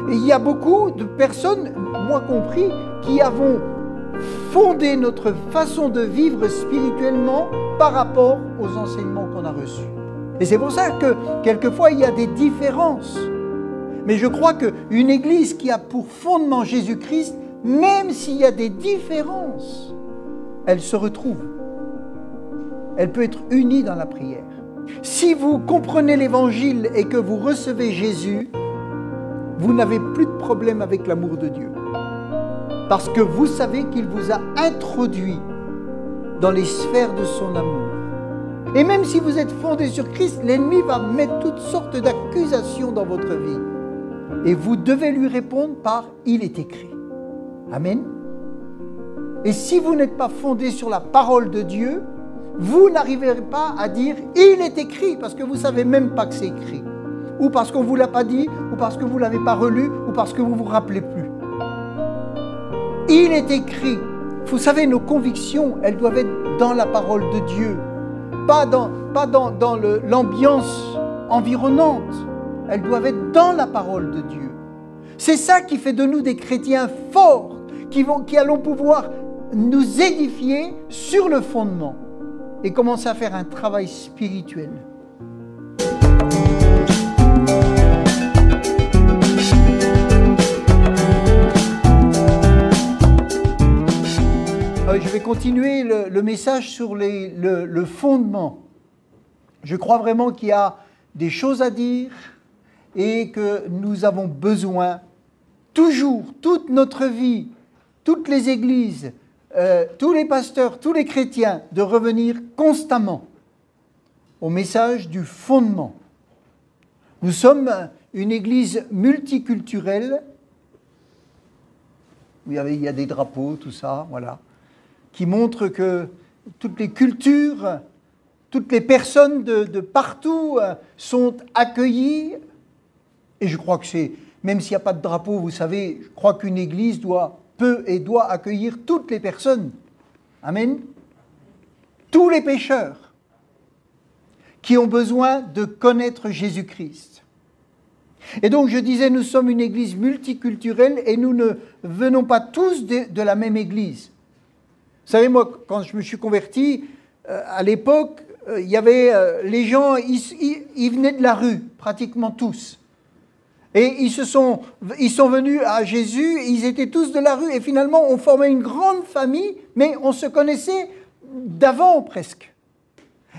Et il y a beaucoup de personnes, moi compris, qui avons fondé notre façon de vivre spirituellement par rapport aux enseignements qu'on a reçus. Et c'est pour ça que quelquefois il y a des différences. Mais je crois qu'une église qui a pour fondement Jésus-Christ, même s'il y a des différences, elle se retrouve. Elle peut être unie dans la prière. Si vous comprenez l'évangile et que vous recevez Jésus, vous n'avez plus de problème avec l'amour de Dieu. Parce que vous savez qu'il vous a introduit dans les sphères de son amour. Et même si vous êtes fondé sur Christ, l'ennemi va mettre toutes sortes d'accusations dans votre vie. Et vous devez lui répondre par « il est écrit ». Amen. Et si vous n'êtes pas fondé sur la parole de Dieu, vous n'arriverez pas à dire « il est écrit » parce que vous ne savez même pas que c'est écrit. Ou parce qu'on ne vous l'a pas dit, ou parce que vous ne l'avez pas relu, ou parce que vous ne vous rappelez plus. Il est écrit. Vous savez, nos convictions, elles doivent être dans la parole de Dieu, pas dans l'ambiance environnante. Elles doivent être dans la parole de Dieu. C'est ça qui fait de nous des chrétiens forts, qui allons pouvoir nous édifier sur le fondement et commencer à faire un travail spirituel. Je vais continuer le message sur le fondement. Je crois vraiment qu'il y a des choses à dire et que nous avons besoin toujours, toute notre vie, toutes les églises, tous les pasteurs, tous les chrétiens, de revenir constamment au message du fondement. Nous sommes une église multiculturelle, où il y a des drapeaux, tout ça, voilà, qui montre que toutes les cultures, toutes les personnes de partout sont accueillies. Et je crois que c'est, même s'il n'y a pas de drapeau, vous savez, je crois qu'une église peut et doit accueillir toutes les personnes. Amen. Tous les pécheurs qui ont besoin de connaître Jésus-Christ. Et donc je disais, nous sommes une église multiculturelle et nous ne venons pas tous de la même église. Vous savez, moi, quand je me suis converti, à l'époque, il y avait les gens, ils venaient de la rue, pratiquement tous. Et ils sont venus à Jésus, ils étaient tous de la rue, et finalement, on formait une grande famille, mais on se connaissait d'avant presque.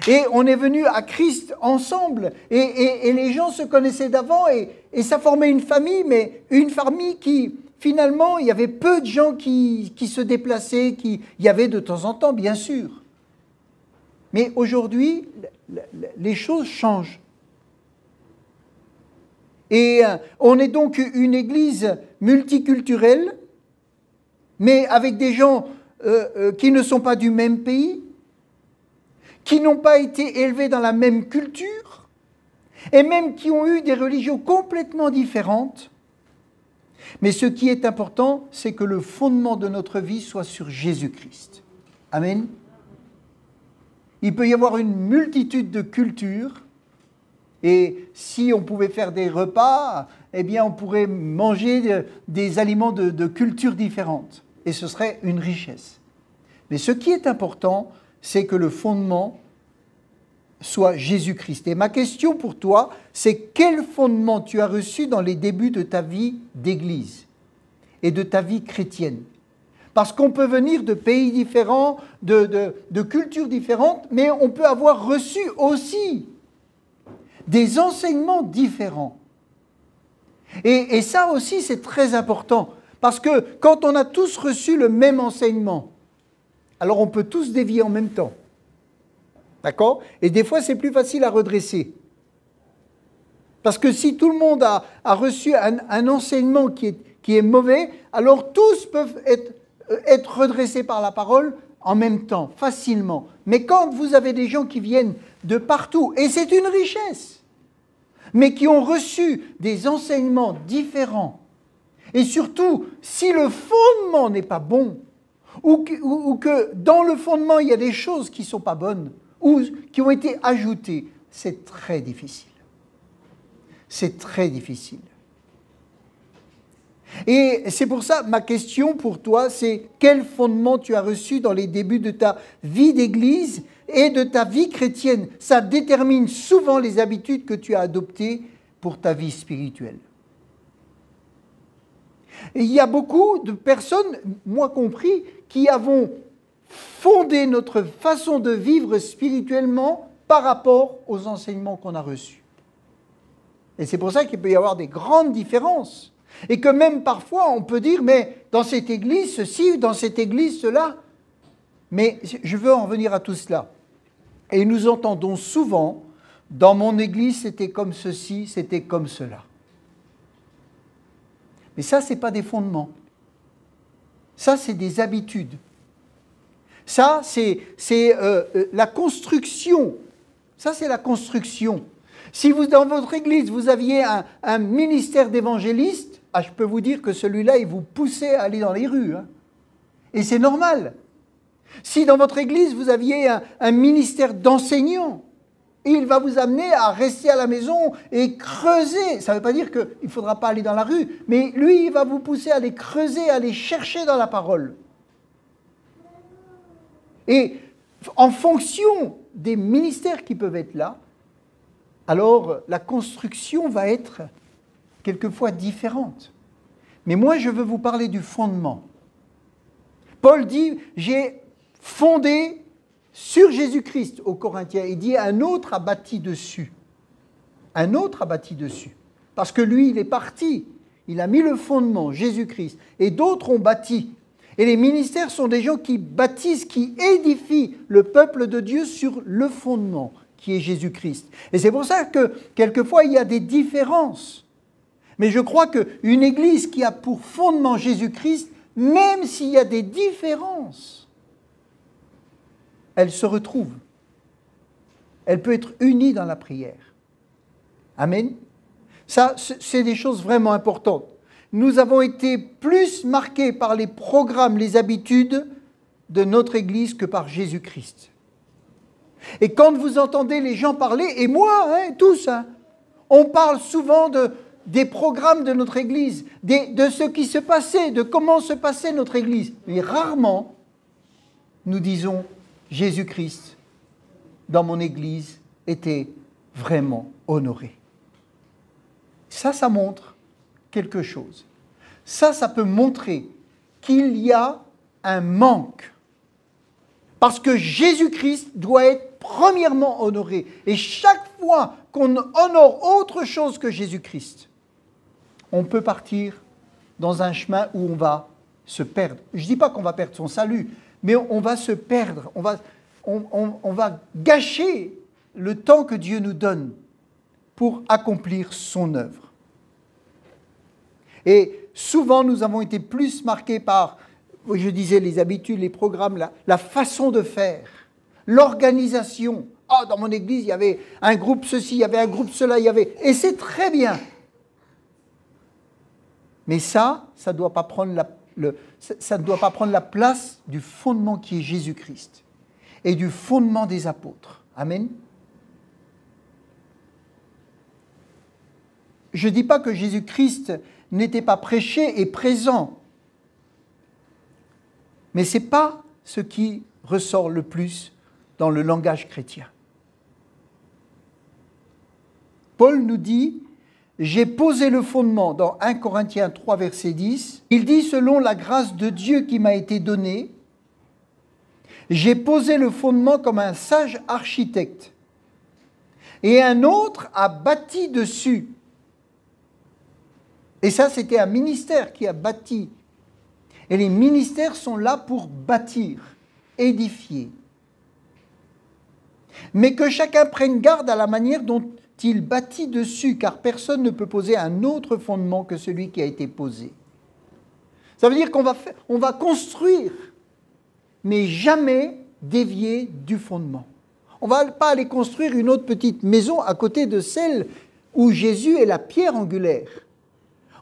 Et on est venus à Christ ensemble, et les gens se connaissaient d'avant, et ça formait une famille, mais une famille qui... Finalement, il y avait peu de gens qui se déplaçaient, il y avait de temps en temps, bien sûr. Mais aujourd'hui, les choses changent. Et on est donc une église multiculturelle, mais avec des gens qui ne sont pas du même pays, qui n'ont pas été élevés dans la même culture, et même qui ont eu des religions complètement différentes. Mais ce qui est important, c'est que le fondement de notre vie soit sur Jésus-Christ. Amen. Il peut y avoir une multitude de cultures, et si on pouvait faire des repas, eh bien on pourrait manger des aliments de cultures différentes, et ce serait une richesse. Mais ce qui est important, c'est que le fondement soit Jésus-Christ. Et ma question pour toi, c'est quel fondement tu as reçu dans les débuts de ta vie d'église et de ta vie chrétienne? Parce qu'on peut venir de pays différents, de cultures différentes, mais on peut avoir reçu aussi des enseignements différents. Et ça aussi, c'est très important. Parce que quand on a tous reçu le même enseignement, alors on peut tous dévier en même temps. D'accord? Et des fois, c'est plus facile à redresser. Parce que si tout le monde a reçu un enseignement qui est mauvais, alors tous peuvent être redressés par la parole en même temps, facilement. Mais quand vous avez des gens qui viennent de partout, et c'est une richesse, mais qui ont reçu des enseignements différents, et surtout, si le fondement n'est pas bon, ou que dans le fondement, il y a des choses qui ne sont pas bonnes, ou qui ont été ajoutées, c'est très difficile. C'est très difficile. Et c'est pour ça, ma question pour toi, c'est quel fondement tu as reçu dans les débuts de ta vie d'église et de ta vie chrétienne. Ça détermine souvent les habitudes que tu as adoptées pour ta vie spirituelle. Et il y a beaucoup de personnes, moi compris, qui avons fondé notre façon de vivre spirituellement par rapport aux enseignements qu'on a reçus. Et c'est pour ça qu'il peut y avoir des grandes différences. Et que même parfois, on peut dire, mais dans cette église, ceci, dans cette église, cela. Mais je veux en venir à tout cela. Et nous entendons souvent, dans mon église, c'était comme ceci, c'était comme cela. Mais ça, ce n'est pas des fondements. Ça, c'est des habitudes. Ça, c'est la construction. Ça, c'est la construction. Si vous, dans votre église, vous aviez un ministère d'évangéliste, je peux vous dire que celui-là, il vous poussait à aller dans les rues. Hein. Et c'est normal. Si dans votre église, vous aviez un ministère d'enseignant, il va vous amener à rester à la maison et creuser. Ça ne veut pas dire qu'il ne faudra pas aller dans la rue, mais lui, il va vous pousser à aller creuser, à aller chercher dans la parole. Et en fonction des ministères qui peuvent être là, alors la construction va être quelquefois différente. Mais moi, je veux vous parler du fondement. Paul dit, j'ai fondé sur Jésus-Christ aux Corinthiens. Il dit, un autre a bâti dessus. Un autre a bâti dessus. Parce que lui, il est parti. Il a mis le fondement, Jésus-Christ. Et d'autres ont bâti. Et les ministères sont des gens qui bâtissent, qui édifient le peuple de Dieu sur le fondement, qui est Jésus-Christ. Et c'est pour ça que, quelquefois, il y a des différences. Mais je crois qu'une église qui a pour fondement Jésus-Christ, même s'il y a des différences, elle se retrouve. Elle peut être unie dans la prière. Amen. Ça, c'est des choses vraiment importantes. Nous avons été plus marqués par les programmes, les habitudes de notre église que par Jésus-Christ. Et quand vous entendez les gens parler, et moi, tous, on parle souvent des programmes de notre Église, de ce qui se passait, de comment se passait notre Église. Mais rarement, nous disons, Jésus-Christ, dans mon Église, était vraiment honoré. Ça montre quelque chose. Ça peut montrer qu'il y a un manque. Parce que Jésus-Christ doit être premièrement honoré. Et chaque fois qu'on honore autre chose que Jésus-Christ, on peut partir dans un chemin où on va se perdre. Je ne dis pas qu'on va perdre son salut, mais on va se perdre. On va gâcher le temps que Dieu nous donne pour accomplir son œuvre. Et souvent, nous avons été plus marqués par, je disais, les habitudes, les programmes, la façon de faire, l'organisation. Ah, dans mon église, il y avait un groupe ceci, il y avait un groupe cela, il y avait... Et c'est très bien. Mais ça ne doit pas prendre la place du fondement qui est Jésus-Christ et du fondement des apôtres. Amen. Je ne dis pas que Jésus-Christ n'était pas prêché et présent, mais ce n'est pas ce qui ressort le plus dans le langage chrétien. Paul nous dit, j'ai posé le fondement dans 1 Corinthiens 3, verset 10. Il dit, selon la grâce de Dieu qui m'a été donnée, j'ai posé le fondement comme un sage architecte. Et un autre a bâti dessus. Et ça, c'était un ministère qui a bâti. Et les ministères sont là pour bâtir, édifier. Mais que chacun prenne garde à la manière dont il bâtit dessus, car personne ne peut poser un autre fondement que celui qui a été posé. Ça veut dire qu'on va construire, mais jamais dévier du fondement. On ne va pas aller construire une autre petite maison à côté de celle où Jésus est la pierre angulaire.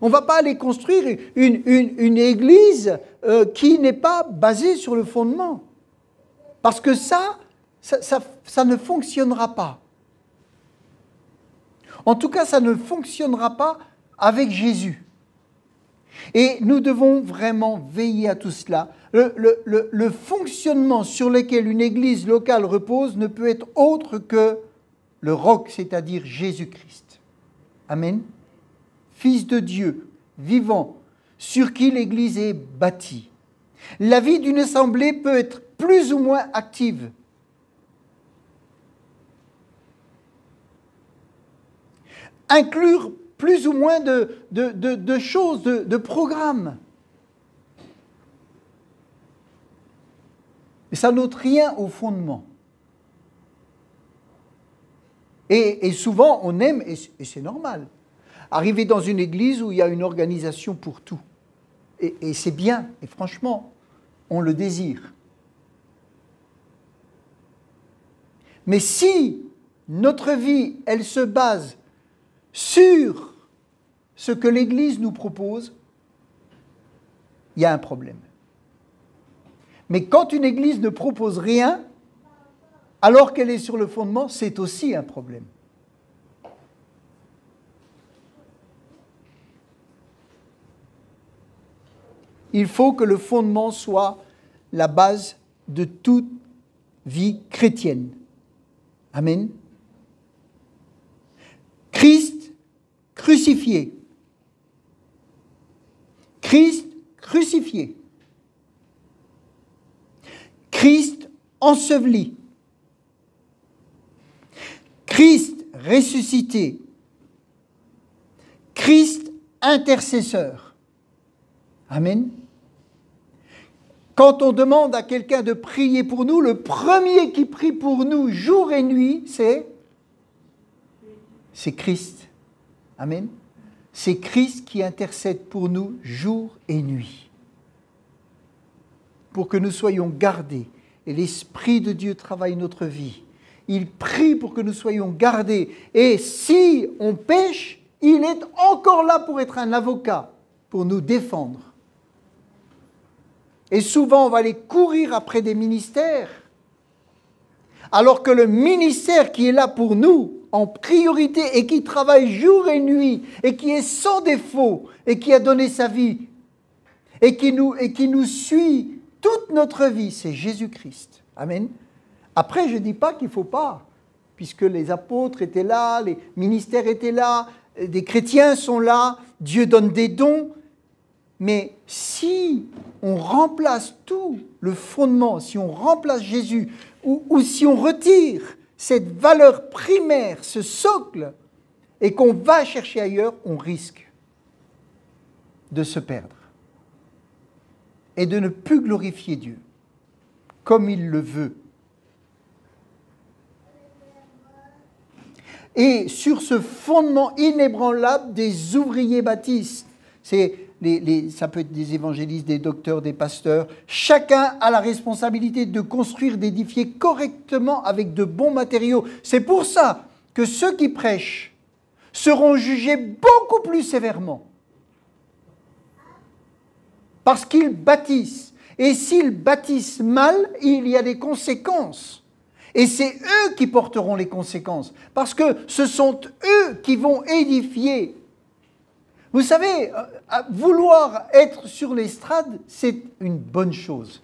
On ne va pas aller construire une église qui n'est pas basée sur le fondement. Parce que ça ne fonctionnera pas. En tout cas, ça ne fonctionnera pas avec Jésus. Et nous devons vraiment veiller à tout cela. Le fonctionnement sur lequel une église locale repose ne peut être autre que le roc, c'est-à-dire Jésus-Christ. Amen. Fils de Dieu, vivant, sur qui l'église est bâtie. La vie d'une assemblée peut être plus ou moins active. Inclure plus ou moins de choses, de programmes. Mais ça n'ôte rien au fondement. Et souvent, on aime, et c'est normal, arriver dans une église où il y a une organisation pour tout. Et c'est bien, et franchement, on le désire. Mais si notre vie, elle se base sur ce que l'Église nous propose, il y a un problème. Mais quand une Église ne propose rien, alors qu'elle est sur le fondement, c'est aussi un problème. Il faut que le fondement soit la base de toute vie chrétienne. Amen. Christ crucifié. Christ crucifié. Christ enseveli. Christ ressuscité. Christ intercesseur. Amen. Quand on demande à quelqu'un de prier pour nous, le premier qui prie pour nous jour et nuit, c'est Christ. Amen. C'est Christ qui intercède pour nous jour et nuit. Pour que nous soyons gardés. Et l'Esprit de Dieu travaille notre vie. Il prie pour que nous soyons gardés. Et si on pêche, il est encore là pour être un avocat, pour nous défendre. Et souvent, on va aller courir après des ministères, alors que le ministère qui est là pour nous, en priorité, et qui travaille jour et nuit, et qui est sans défaut, et qui a donné sa vie, et qui nous suit toute notre vie, c'est Jésus-Christ. Amen. Après, je ne dis pas qu'il ne faut pas, puisque les apôtres étaient là, les ministères étaient là, des chrétiens sont là, Dieu donne des dons. Mais si on remplace tout le fondement, si on remplace Jésus, ou si on retire cette valeur primaire, ce socle, et qu'on va chercher ailleurs, on risque de se perdre et de ne plus glorifier Dieu comme il le veut. Et sur ce fondement inébranlable des ouvriers baptistes, ça peut être des évangélistes, des docteurs, des pasteurs. Chacun a la responsabilité de construire, d'édifier correctement avec de bons matériaux. C'est pour ça que ceux qui prêchent seront jugés beaucoup plus sévèrement. Parce qu'ils bâtissent. Et s'ils bâtissent mal, il y a des conséquences. Et c'est eux qui porteront les conséquences. Parce que ce sont eux qui vont édifier. Vous savez, vouloir être sur l'estrade, c'est une bonne chose.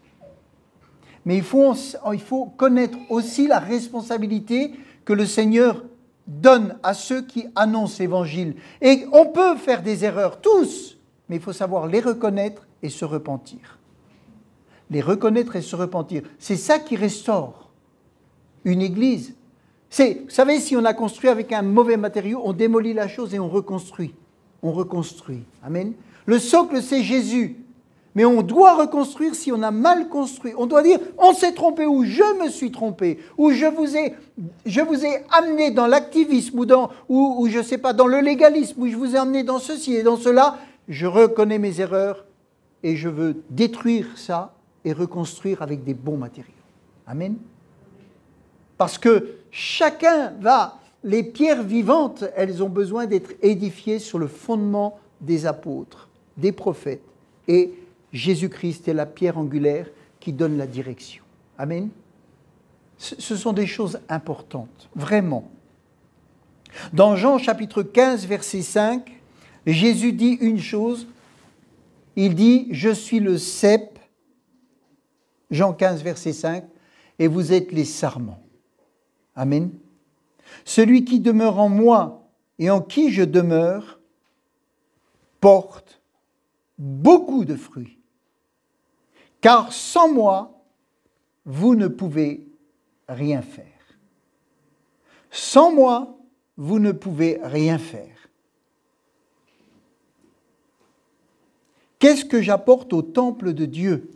Mais il faut connaître aussi la responsabilité que le Seigneur donne à ceux qui annoncent l'Évangile. Et on peut faire des erreurs, tous, mais il faut savoir les reconnaître et se repentir. Les reconnaître et se repentir. C'est ça qui restaure une église. Vous savez, si on a construit avec un mauvais matériau, on démolit la chose et on reconstruit. On reconstruit. Amen. Le socle, c'est Jésus. Mais on doit reconstruire si on a mal construit. On doit dire, on s'est trompé ou je me suis trompé, ou je vous ai amené dans l'activisme ou je ne sais pas, dans le légalisme, ou je vous ai amené dans ceci et dans cela. Je reconnais mes erreurs et je veux détruire ça et reconstruire avec des bons matériaux. Amen. Parce que chacun va... Les pierres vivantes, elles ont besoin d'être édifiées sur le fondement des apôtres, des prophètes. Et Jésus-Christ est la pierre angulaire qui donne la direction. Amen. Ce sont des choses importantes, vraiment. Dans Jean chapitre 15, verset 5, Jésus dit une chose Il dit, je suis le cep, Jean 15, verset 5, et vous êtes les sarments. Amen. Celui qui demeure en moi et en qui je demeure porte beaucoup de fruits. Car sans moi, vous ne pouvez rien faire. Sans moi, vous ne pouvez rien faire. Qu'est-ce que j'apporte au temple de Dieu ?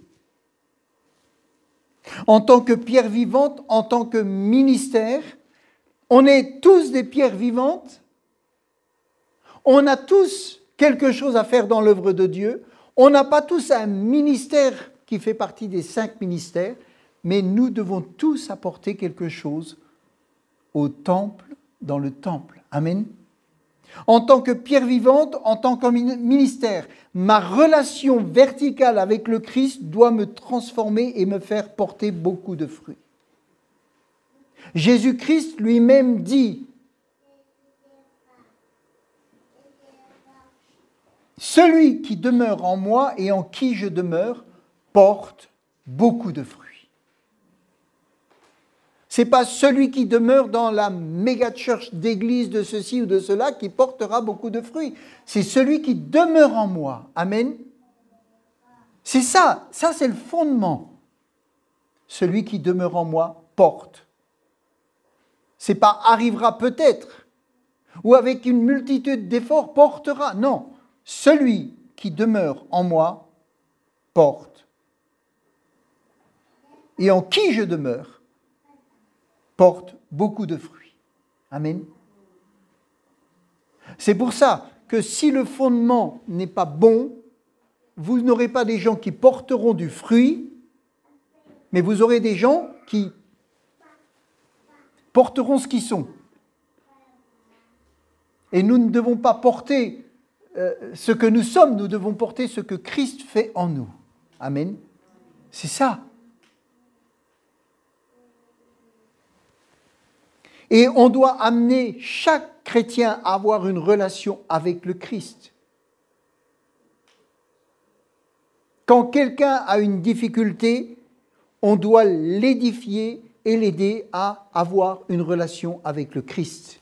En tant que pierre vivante, en tant que ministère, on est tous des pierres vivantes. On a tous quelque chose à faire dans l'œuvre de Dieu. On n'a pas tous un ministère qui fait partie des 5 ministères, mais nous devons tous apporter quelque chose au temple, dans le temple. Amen. En tant que pierre vivante, en tant que ministère, ma relation verticale avec le Christ doit me transformer et me faire porter beaucoup de fruits. Jésus-Christ lui-même dit, « Celui qui demeure en moi et en qui je demeure porte beaucoup de fruits. » Ce n'est pas celui qui demeure dans la méga church d'église de ceci ou de cela qui portera beaucoup de fruits. C'est celui qui demeure en moi. Amen. C'est ça c'est le fondement. Celui qui demeure en moi porte. Ce n'est pas arrivera peut-être ou avec une multitude d'efforts portera. Non, celui qui demeure en moi porte. Et en qui je demeure porte beaucoup de fruits. Amen. C'est pour ça que si le fondement n'est pas bon, vous n'aurez pas des gens qui porteront du fruit, mais vous aurez des gens qui porteront ce qu'ils sont. Et nous ne devons pas porter ce que nous sommes, nous devons porter ce que Christ fait en nous. Amen. C'est ça. Et on doit amener chaque chrétien à avoir une relation avec le Christ. Quand quelqu'un a une difficulté, on doit l'édifier et l'aider à avoir une relation avec le Christ.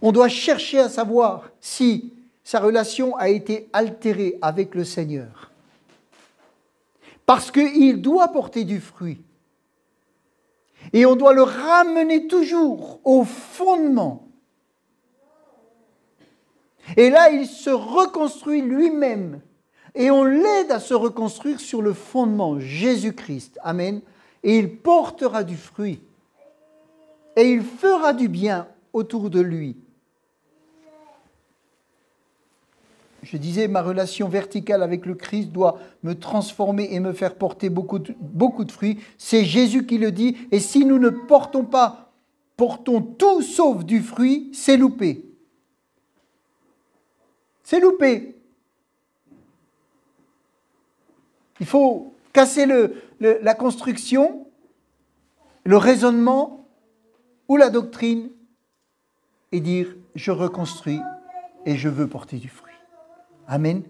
On doit chercher à savoir si sa relation a été altérée avec le Seigneur. Parce qu'il doit porter du fruit. Et on doit le ramener toujours au fondement. Et là, il se reconstruit lui-même. Et on l'aide à se reconstruire sur le fondement, Jésus-Christ. Amen. Et il portera du fruit. Et il fera du bien autour de lui. Je disais, ma relation verticale avec le Christ doit me transformer et me faire porter beaucoup de fruits. C'est Jésus qui le dit. Et si nous ne portons tout sauf du fruit, c'est loupé. C'est loupé. Il faut casser la construction, le raisonnement ou la doctrine et dire, je reconstruis et je veux porter du fruit. Amen.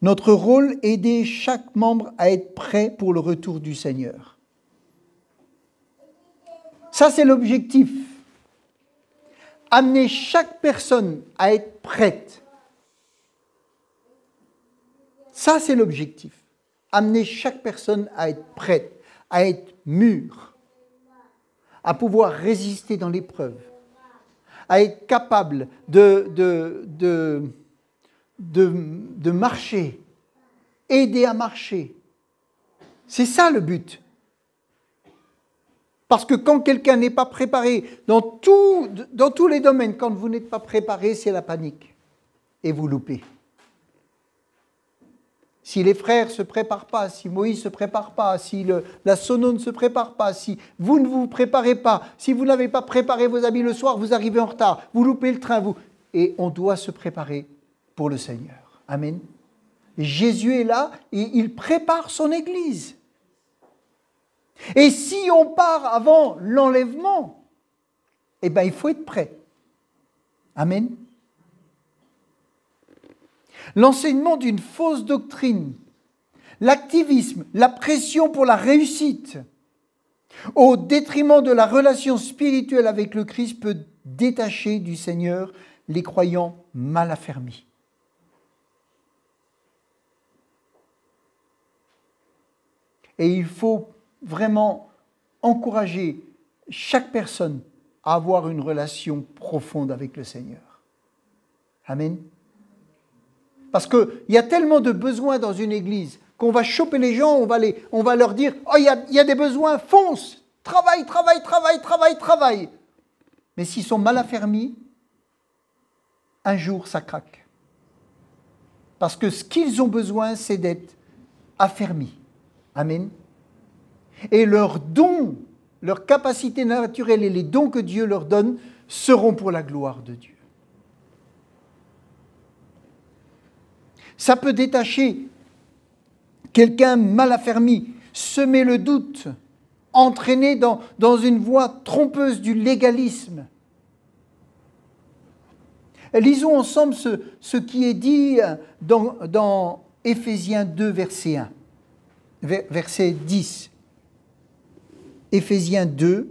Notre rôle est d'aider chaque membre à être prêt pour le retour du Seigneur. Ça, c'est l'objectif. Amener chaque personne à être prête. Ça, c'est l'objectif. Amener chaque personne à être prête, à être mûre, à pouvoir résister dans l'épreuve, à être capable de marcher, aider à marcher. C'est ça le but. Parce que quand quelqu'un n'est pas préparé, dans tous les domaines, quand vous n'êtes pas préparé, c'est la panique. Et vous loupez. Si les frères ne se préparent pas, si Moïse ne se prépare pas, si la sono ne se prépare pas, si vous ne vous préparez pas, si vous n'avez pas préparé vos habits le soir, vous arrivez en retard, vous loupez le train, et on doit se préparer pour le Seigneur. Amen. Jésus est là et il prépare son Église. Et si on part avant l'enlèvement, eh bien, il faut être prêt. Amen. L'enseignement d'une fausse doctrine, l'activisme, la pression pour la réussite, au détriment de la relation spirituelle avec le Christ, peut détacher du Seigneur les croyants mal affermis. Et il faut vraiment encourager chaque personne à avoir une relation profonde avec le Seigneur. Amen. Parce qu'il y a tellement de besoins dans une église qu'on va choper les gens, on va leur dire « Oh, il y a des besoins, fonce, travaille, travaille, travaille, travaille, travaille !» Mais s'ils sont mal affermis, un jour ça craque. Parce que ce qu'ils ont besoin, c'est d'être affermis. Amen. Et leurs dons, leurs capacités naturelles et les dons que Dieu leur donne seront pour la gloire de Dieu. Ça peut détacher quelqu'un mal affermi, semer le doute, entraîner dans une voie trompeuse du légalisme. Lisons ensemble ce qui est dit dans Éphésiens 2, verset 1, verset 10. Éphésiens 2,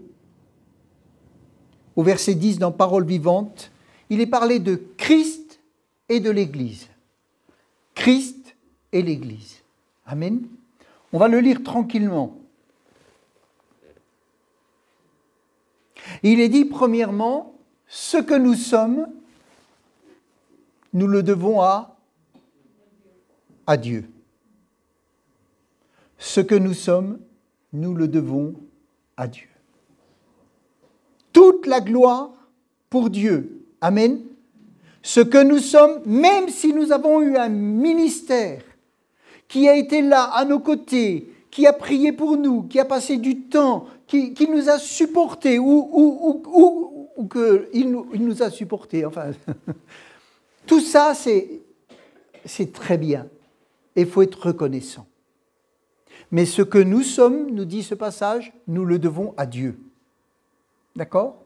au verset 10, dans Parole vivante, il est parlé de Christ et de l'Église. Christ et l'Église. Amen. On va le lire tranquillement. Il est dit, premièrement, ce que nous sommes, nous le devons à Dieu. Ce que nous sommes, nous le devons à Dieu. Toute la gloire pour Dieu. Amen. Ce que nous sommes, même si nous avons eu un ministère qui a été là à nos côtés, qui a prié pour nous, qui a passé du temps, qui nous a supportés, ou qu'il nous a supportés, enfin, tout ça, c'est très bien. Et il faut être reconnaissant. Mais ce que nous sommes, nous dit ce passage, nous le devons à Dieu. D'accord ?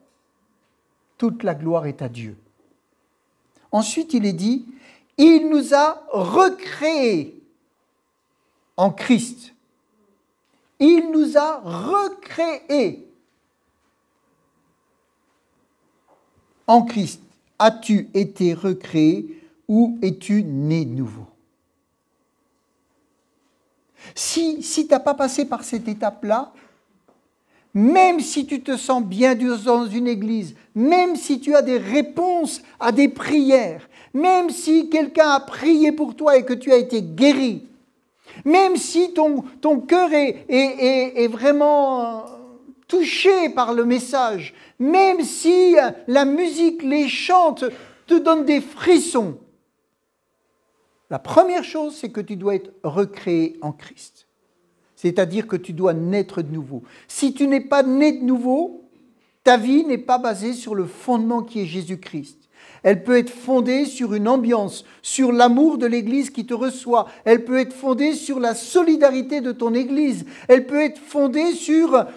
Toute la gloire est à Dieu. Ensuite, il est dit, il nous a recréés en Christ. Il nous a recréés en Christ. As-tu été recréé ou es-tu né de nouveau ? Si tu n'as pas passé par cette étape-là, même si tu te sens bien dans une église, même si tu as des réponses à des prières, même si quelqu'un a prié pour toi et que tu as été guéri, même si ton cœur est vraiment touché par le message, même si la musique, les chants te donnent des frissons, la première chose, c'est que tu dois être recréé en Christ. C'est-à-dire que tu dois naître de nouveau. Si tu n'es pas né de nouveau, ta vie n'est pas basée sur le fondement qui est Jésus-Christ. Elle peut être fondée sur une ambiance, sur l'amour de l'Église qui te reçoit. Elle peut être fondée sur la solidarité de ton Église. Elle peut être fondée sur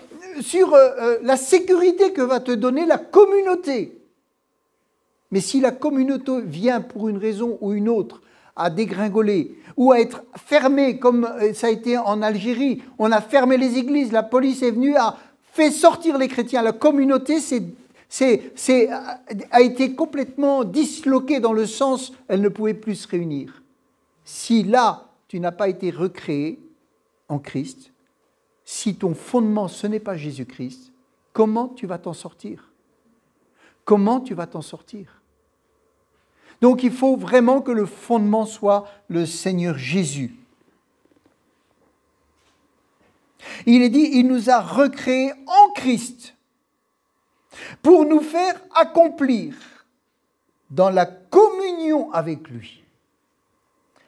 la sécurité que va te donner la communauté. Mais si la communauté vient pour une raison ou une autre à dégringoler ou à être fermée, comme ça a été en Algérie, on a fermé les églises, la police est venue, a fait sortir les chrétiens. La communauté a été complètement disloquée dans le sens, elle ne pouvait plus se réunir. Si là, tu n'as pas été recréé en Christ, si ton fondement, ce n'est pas Jésus-Christ, comment tu vas t'en sortir ? Comment tu vas t'en sortir ? Donc il faut vraiment que le fondement soit le Seigneur Jésus. Il est dit, il nous a recréés en Christ pour nous faire accomplir dans la communion avec lui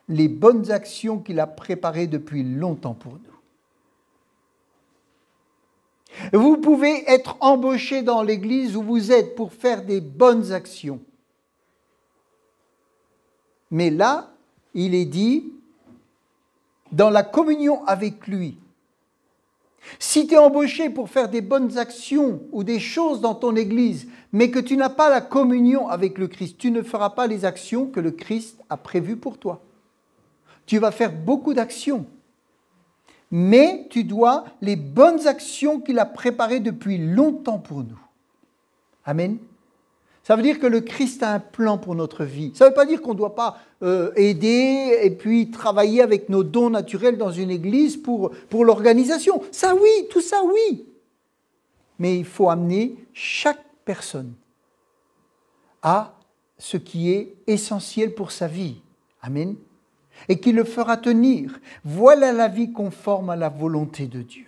les bonnes actions qu'il a préparées depuis longtemps pour nous. Vous pouvez être embauché dans l'église où vous êtes pour faire des bonnes actions. Mais là, il est dit, dans la communion avec lui, Si tu es embauché pour faire des bonnes actions ou des choses dans ton église, mais que tu n'as pas la communion avec le Christ, tu ne feras pas les actions que le Christ a prévues pour toi. Tu vas faire beaucoup d'actions, mais tu dois les bonnes actions qu'il a préparées depuis longtemps pour nous. Amen. Ça veut dire que le Christ a un plan pour notre vie. Ça ne veut pas dire qu'on ne doit pas aider et puis travailler avec nos dons naturels dans une église pour l'organisation. Ça oui, tout ça oui. Mais il faut amener chaque personne à ce qui est essentiel pour sa vie. Amen. Et qui le fera tenir. Voilà la vie conforme à la volonté de Dieu.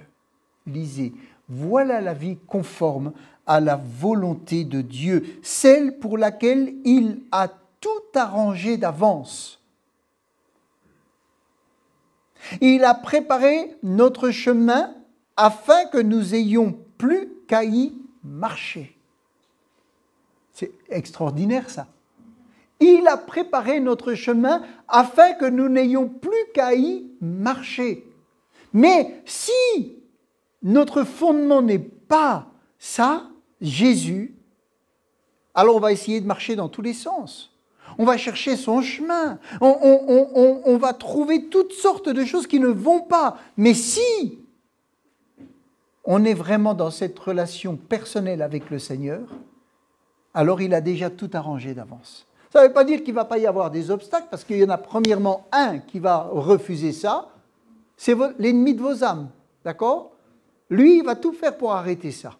Lisez. Voilà la vie conforme à la volonté de Dieu, celle pour laquelle il a tout arrangé d'avance. Il a préparé notre chemin afin que nous ayons plus qu'à y marcher. C'est extraordinaire ça. Il a préparé notre chemin afin que nous n'ayons plus qu'à y marcher. Mais si notre fondement n'est pas ça, Jésus, alors on va essayer de marcher dans tous les sens. On va chercher son chemin. On va trouver toutes sortes de choses qui ne vont pas. Mais si on est vraiment dans cette relation personnelle avec le Seigneur, alors il a déjà tout arrangé d'avance. Ça ne veut pas dire qu'il ne va pas y avoir des obstacles, parce qu'il y en a premièrement un qui va refuser ça, c'est l'ennemi de vos âmes. D'accord ? Lui, il va tout faire pour arrêter ça.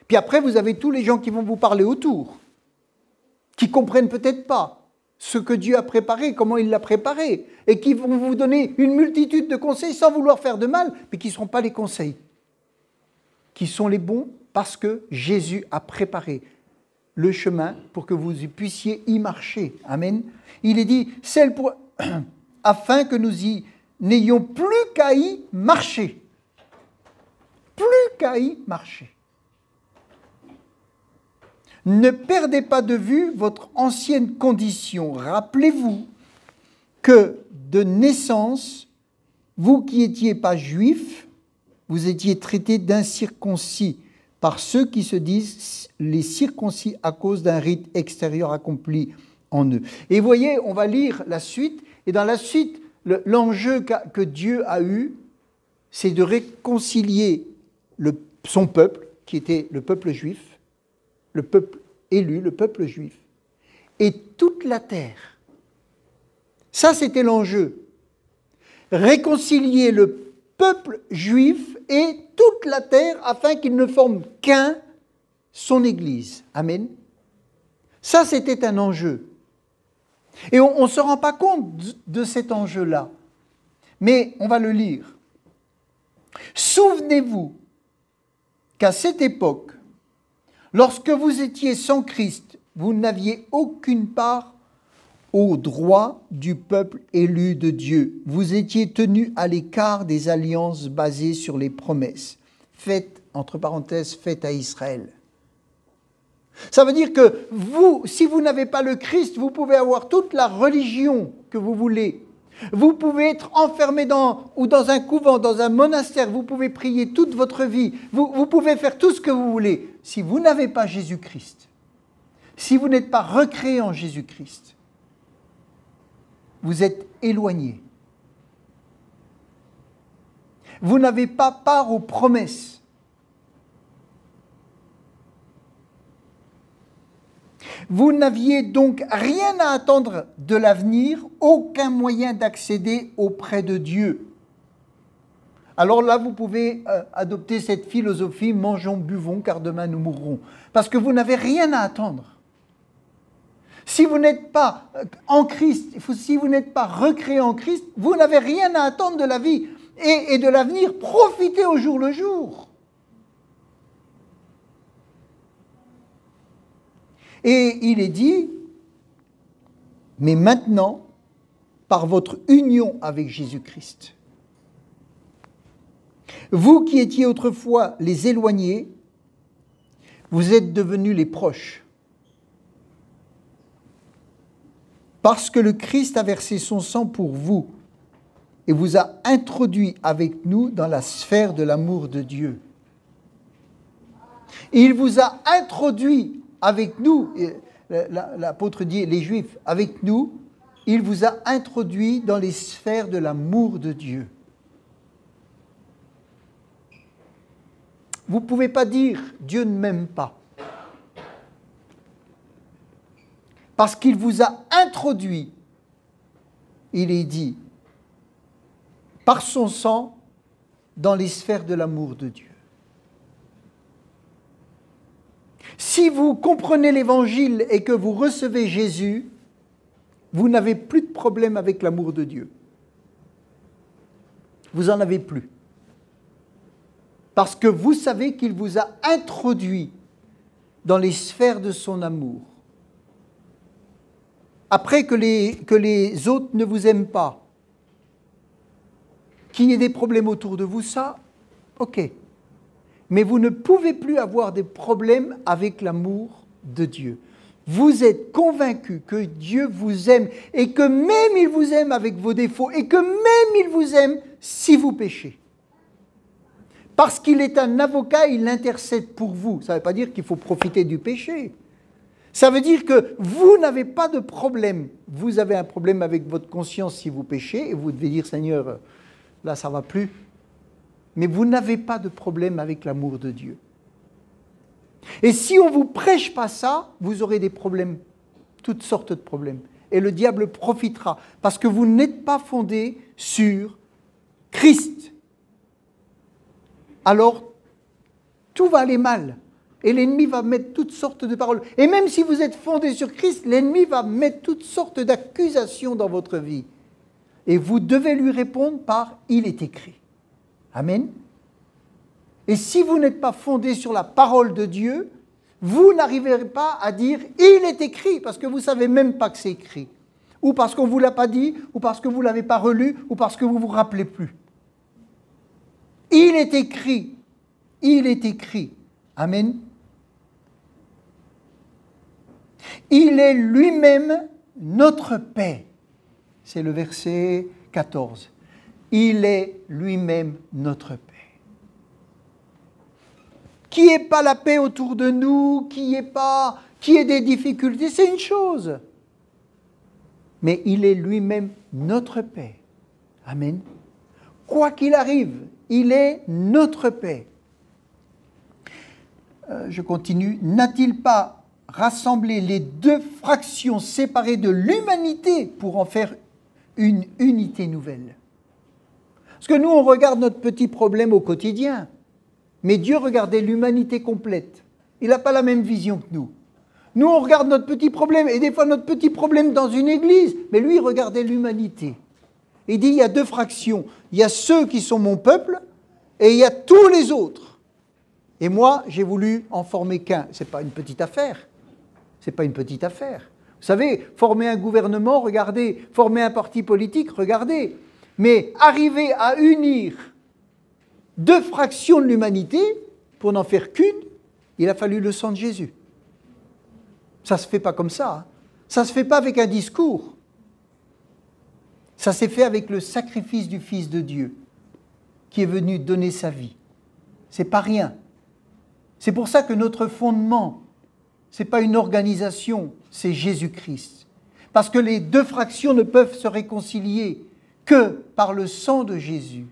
Puis après, vous avez tous les gens qui vont vous parler autour, qui ne comprennent peut-être pas ce que Dieu a préparé, comment il l'a préparé, et qui vont vous donner une multitude de conseils sans vouloir faire de mal, mais qui ne seront pas les conseils, qui sont les bons parce que Jésus a préparé le chemin pour que vous puissiez y marcher. Amen. Il est dit, afin que nous n'ayons plus qu'à y marcher. Plus qu'à y marcher. Ne perdez pas de vue votre ancienne condition. Rappelez-vous que de naissance, vous qui n'étiez pas juifs, vous étiez traités d'incirconcis par ceux qui se disent les circoncis à cause d'un rite extérieur accompli en eux. Et vous voyez, on va lire la suite, et dans la suite, l'enjeu que Dieu a eu, c'est de réconcilier son peuple, qui était le peuple juif, le peuple élu, le peuple juif, et toute la terre. Ça, c'était l'enjeu. Réconcilier le peuple juif et toute la terre afin qu'ils ne forment qu'un, son Église. Amen. Ça, c'était un enjeu. Et on ne se rend pas compte de cet enjeu-là. Mais on va le lire. Souvenez-vous qu'à cette époque, lorsque vous étiez sans Christ, vous n'aviez aucune part au droit du peuple élu de Dieu. Vous étiez tenus à l'écart des alliances basées sur les promesses, faites, entre parenthèses, faites à Israël. Ça veut dire que vous, si vous n'avez pas le Christ, vous pouvez avoir toute la religion que vous voulez. Vous pouvez être enfermé dans un couvent, dans un monastère, vous pouvez prier toute votre vie, vous pouvez faire tout ce que vous voulez. Si vous n'avez pas Jésus-Christ, si vous n'êtes pas recréé en Jésus-Christ, vous êtes éloigné. Vous n'avez pas part aux promesses. Vous n'aviez donc rien à attendre de l'avenir, aucun moyen d'accéder auprès de Dieu. Alors là, vous pouvez adopter cette philosophie, mangeons, buvons, car demain nous mourrons. Parce que vous n'avez rien à attendre. Si vous n'êtes pas en Christ, si vous n'êtes pas recréé en Christ, vous n'avez rien à attendre de la vie et de l'avenir. Profitez au jour le jour. Et il est dit, mais maintenant, par votre union avec Jésus-Christ, vous qui étiez autrefois les éloignés, vous êtes devenus les proches. Parce que le Christ a versé son sang pour vous, et vous a introduit avec nous dans la sphère de l'amour de Dieu. Il vous a introduit avec nous, l'apôtre dit, les Juifs, avec nous, il vous a introduit dans les sphères de l'amour de Dieu. Vous ne pouvez pas dire « Dieu ne m'aime pas ». Parce qu'il vous a introduit, il est dit, par son sang, dans les sphères de l'amour de Dieu. Si vous comprenez l'Évangile et que vous recevez Jésus, vous n'avez plus de problème avec l'amour de Dieu. Vous n'en avez plus. Parce que vous savez qu'il vous a introduit dans les sphères de son amour. Après que les autres ne vous aiment pas, qu'il y ait des problèmes autour de vous, ça, ok. Mais vous ne pouvez plus avoir des problèmes avec l'amour de Dieu. Vous êtes convaincu que Dieu vous aime et que même il vous aime avec vos défauts et que même il vous aime si vous péchez. Parce qu'il est un avocat, il intercède pour vous. Ça ne veut pas dire qu'il faut profiter du péché. Ça veut dire que vous n'avez pas de problème. Vous avez un problème avec votre conscience si vous péchez et vous devez dire « Seigneur, là ça ne va plus ». Mais vous n'avez pas de problème avec l'amour de Dieu. Et si on ne vous prêche pas ça, vous aurez des problèmes, toutes sortes de problèmes. Et le diable profitera, parce que vous n'êtes pas fondé sur Christ. Alors, tout va aller mal. Et l'ennemi va mettre toutes sortes de paroles. Et même si vous êtes fondé sur Christ, l'ennemi va mettre toutes sortes d'accusations dans votre vie. Et vous devez lui répondre par « il est écrit ». Amen. Et si vous n'êtes pas fondé sur la parole de Dieu, vous n'arriverez pas à dire « il est écrit » parce que vous ne savez même pas que c'est écrit. Ou parce qu'on ne vous l'a pas dit, ou parce que vous ne l'avez pas relu, ou parce que vous ne vous rappelez plus. Il est écrit. Il est écrit. Amen. Il est lui-même notre paix. C'est le verset 14. Il est lui-même notre paix. Qu'il n'y ait pas la paix autour de nous, qu'il y ait des difficultés, c'est une chose. Mais il est lui-même notre paix. Amen. Quoi qu'il arrive, il est notre paix. Je continue. N'a-t-il pas rassemblé les deux fractions séparées de l'humanité pour en faire une unité nouvelle? Parce que nous, on regarde notre petit problème au quotidien. Mais Dieu regardait l'humanité complète. Il n'a pas la même vision que nous. Nous, on regarde notre petit problème, et des fois notre petit problème dans une église, mais lui, il regardait l'humanité. Il dit, il y a deux fractions. Il y a ceux qui sont mon peuple, et il y a tous les autres. Et moi, j'ai voulu en former qu'un. Ce n'est pas une petite affaire. Ce n'est pas une petite affaire. Vous savez, former un gouvernement, regardez. Former un parti politique, regardez. Mais arriver à unir deux fractions de l'humanité, pour n'en faire qu'une, il a fallu le sang de Jésus. Ça ne se fait pas comme ça. Hein. Ça ne se fait pas avec un discours. Ça s'est fait avec le sacrifice du Fils de Dieu, qui est venu donner sa vie. C'est pas rien. C'est pour ça que notre fondement, ce n'est pas une organisation, c'est Jésus-Christ. Parce que les deux fractions ne peuvent se réconcilier que par le sang de Jésus.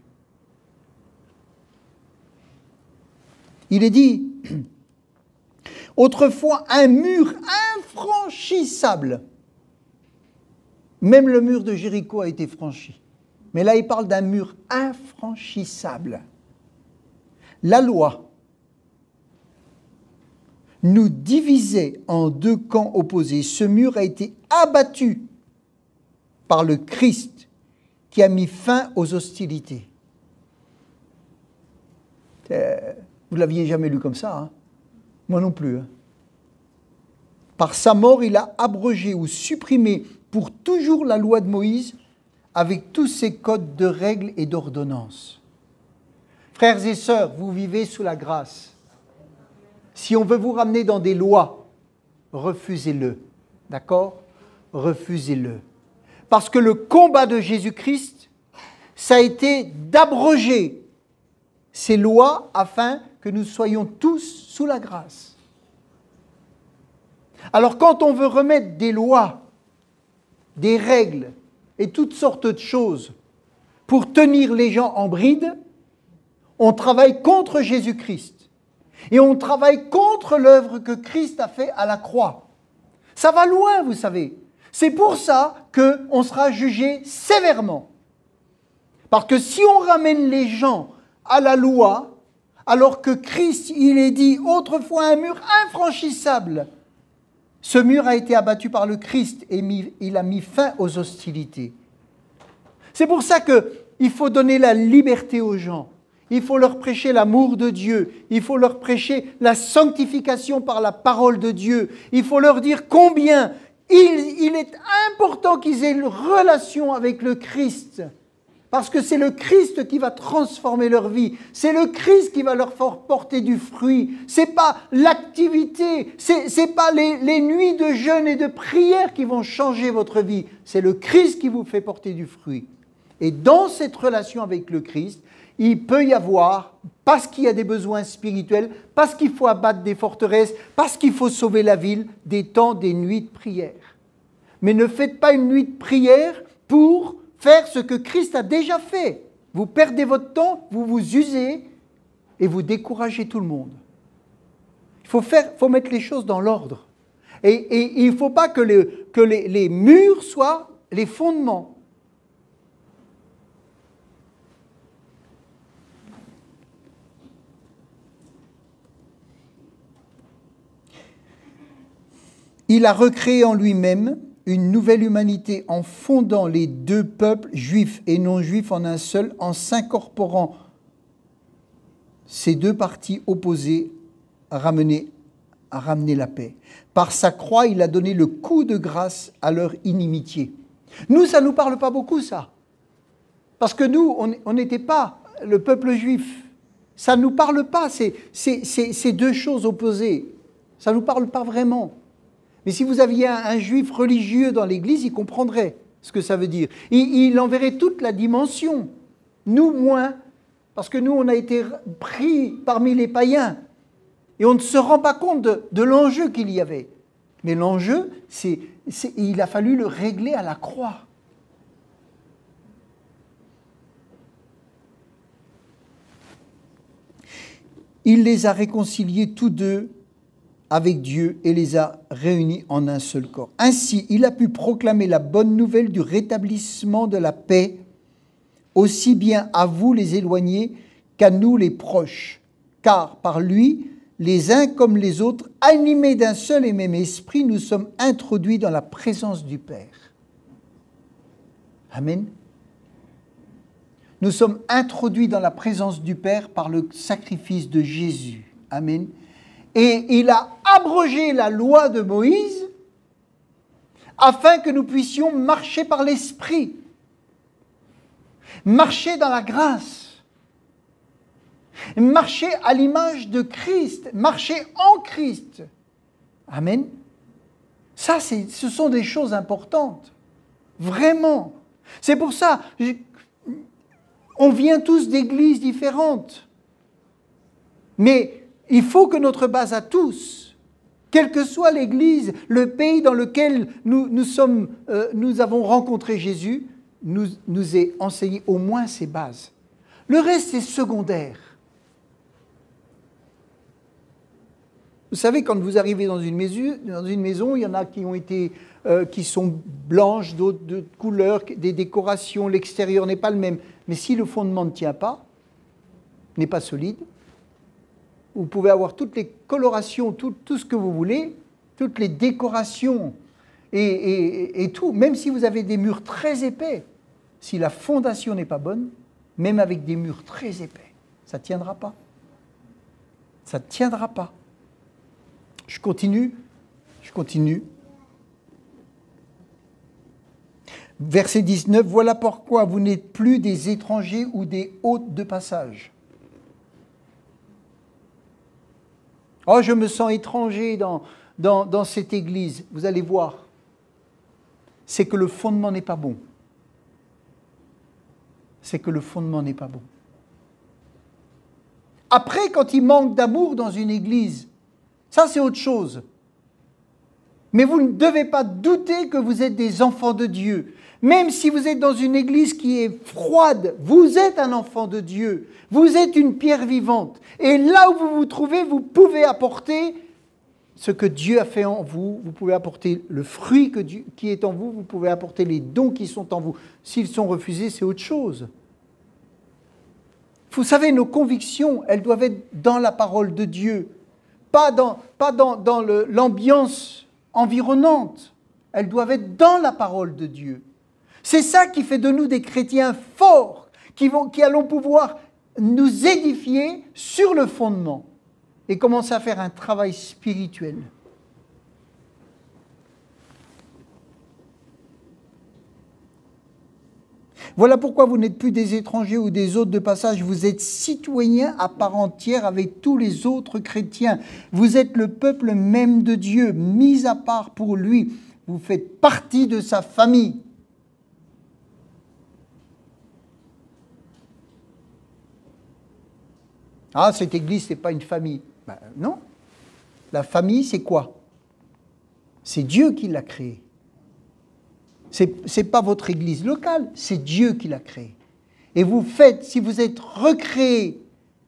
Il est dit, autrefois, un mur infranchissable. Même le mur de Jéricho a été franchi. Mais là, il parle d'un mur infranchissable. La loi nous divisait en deux camps opposés. Ce mur a été abattu par le Christ qui a mis fin aux hostilités. Vous ne l'aviez jamais lu comme ça, hein? Moi non plus. Hein? Par sa mort, il a abrogé ou supprimé pour toujours la loi de Moïse avec tous ses codes de règles et d'ordonnances. Frères et sœurs, vous vivez sous la grâce. Si on veut vous ramener dans des lois, refusez-le. D'accord? Refusez-le. Parce que le combat de Jésus-Christ, ça a été d'abroger ces lois afin que nous soyons tous sous la grâce. Alors quand on veut remettre des lois, des règles et toutes sortes de choses pour tenir les gens en bride, on travaille contre Jésus-Christ. Et on travaille contre l'œuvre que Christ a fait à la croix. Ça va loin, vous savez. C'est pour ça qu'on sera jugé sévèrement. Parce que si on ramène les gens à la loi, alors que Christ, il est dit autrefois un mur infranchissable, ce mur a été abattu par le Christ et il a mis fin aux hostilités. C'est pour ça qu'il faut donner la liberté aux gens. Il faut leur prêcher l'amour de Dieu. Il faut leur prêcher la sanctification par la parole de Dieu. Il faut leur dire combien il est important qu'ils aient une relation avec le Christ. Parce que c'est le Christ qui va transformer leur vie. C'est le Christ qui va leur faire porter du fruit. C'est pas l'activité, c'est pas les nuits de jeûne et de prière qui vont changer votre vie. C'est le Christ qui vous fait porter du fruit. Et dans cette relation avec le Christ, il peut y avoir, parce qu'il y a des besoins spirituels, parce qu'il faut abattre des forteresses, parce qu'il faut sauver la ville, des temps, des nuits de prière. Mais ne faites pas une nuit de prière pour faire ce que Christ a déjà fait. Vous perdez votre temps, vous vous usez et vous découragez tout le monde. Il faut mettre les choses dans l'ordre. Et il ne faut pas que les murs soient les fondements. Il a recréé en lui-même une nouvelle humanité en fondant les deux peuples, juifs et non-juifs, en un seul, en s'incorporant ces deux parties opposées à ramener la paix. Par sa croix, il a donné le coup de grâce à leur inimitié. Nous, ça ne nous parle pas beaucoup, ça. Parce que nous, on n'était pas le peuple juif. Ça ne nous parle pas, ces deux choses opposées. Ça ne nous parle pas vraiment. Mais si vous aviez un juif religieux dans l'église, il comprendrait ce que ça veut dire. Il en verrait toute la dimension. Nous, moins, parce que nous, on a été pris parmi les païens. Et on ne se rend pas compte de l'enjeu qu'il y avait. Mais l'enjeu, il a fallu le régler à la croix. Il les a réconciliés tous deux avec Dieu et les a réunis en un seul corps. Ainsi, il a pu proclamer la bonne nouvelle du rétablissement de la paix, aussi bien à vous les éloignés qu'à nous les proches. Car par lui, les uns comme les autres, animés d'un seul et même esprit, nous sommes introduits dans la présence du Père. Amen. Nous sommes introduits dans la présence du Père par le sacrifice de Jésus. Amen. Et il a abrogé la loi de Moïse afin que nous puissions marcher par l'Esprit, marcher dans la grâce, marcher à l'image de Christ, marcher en Christ. Amen. Ça, ce sont des choses importantes, vraiment. C'est pour ça, on vient tous d'églises différentes, mais il faut que notre base à tous, quelle que soit l'église, le pays dans lequel nous avons rencontré Jésus, nous ait enseigné au moins ces bases. Le reste est secondaire. Vous savez, quand vous arrivez dans une maison, il y en a qui sont blanches, d'autres de couleurs, des décorations, l'extérieur n'est pas le même. Mais si le fondement ne tient pas, n'est pas solide, vous pouvez avoir toutes les colorations, tout ce que vous voulez, toutes les décorations et tout. Même si vous avez des murs très épais, si la fondation n'est pas bonne, même avec des murs très épais, ça ne tiendra pas. Ça ne tiendra pas. Je continue. Verset 19, voilà pourquoi vous n'êtes plus des étrangers ou des hôtes de passage. Oh, je me sens étranger dans cette église. Vous allez voir, c'est que le fondement n'est pas bon. c'est que le fondement n'est pas bon. Après, quand il manque d'amour dans une église, ça c'est autre chose. Mais vous ne devez pas douter que vous êtes des enfants de Dieu. Même si vous êtes dans une église qui est froide, vous êtes un enfant de Dieu. Vous êtes une pierre vivante. Et là où vous vous trouvez, vous pouvez apporter ce que Dieu a fait en vous. Vous pouvez apporter le fruit qui est en vous. Vous pouvez apporter les dons qui sont en vous. S'ils sont refusés, c'est autre chose. Vous savez, nos convictions, elles doivent être dans la parole de Dieu. Pas dans l'ambiance environnante. Elles doivent être dans la parole de Dieu. C'est ça qui fait de nous des chrétiens forts, qui allons pouvoir nous édifier sur le fondement et commencer à faire un travail spirituel. Voilà pourquoi vous n'êtes plus des étrangers ou des hôtes de passage, vous êtes citoyens à part entière avec tous les autres chrétiens. Vous êtes le peuple même de Dieu, mis à part pour lui. Vous faites partie de sa famille. Ah, cette église, ce n'est pas une famille. Ben, non. La famille, c'est quoi? C'est Dieu qui l'a créée. Ce n'est pas votre église locale, c'est Dieu qui l'a créée. Et vous faites, si vous êtes recréé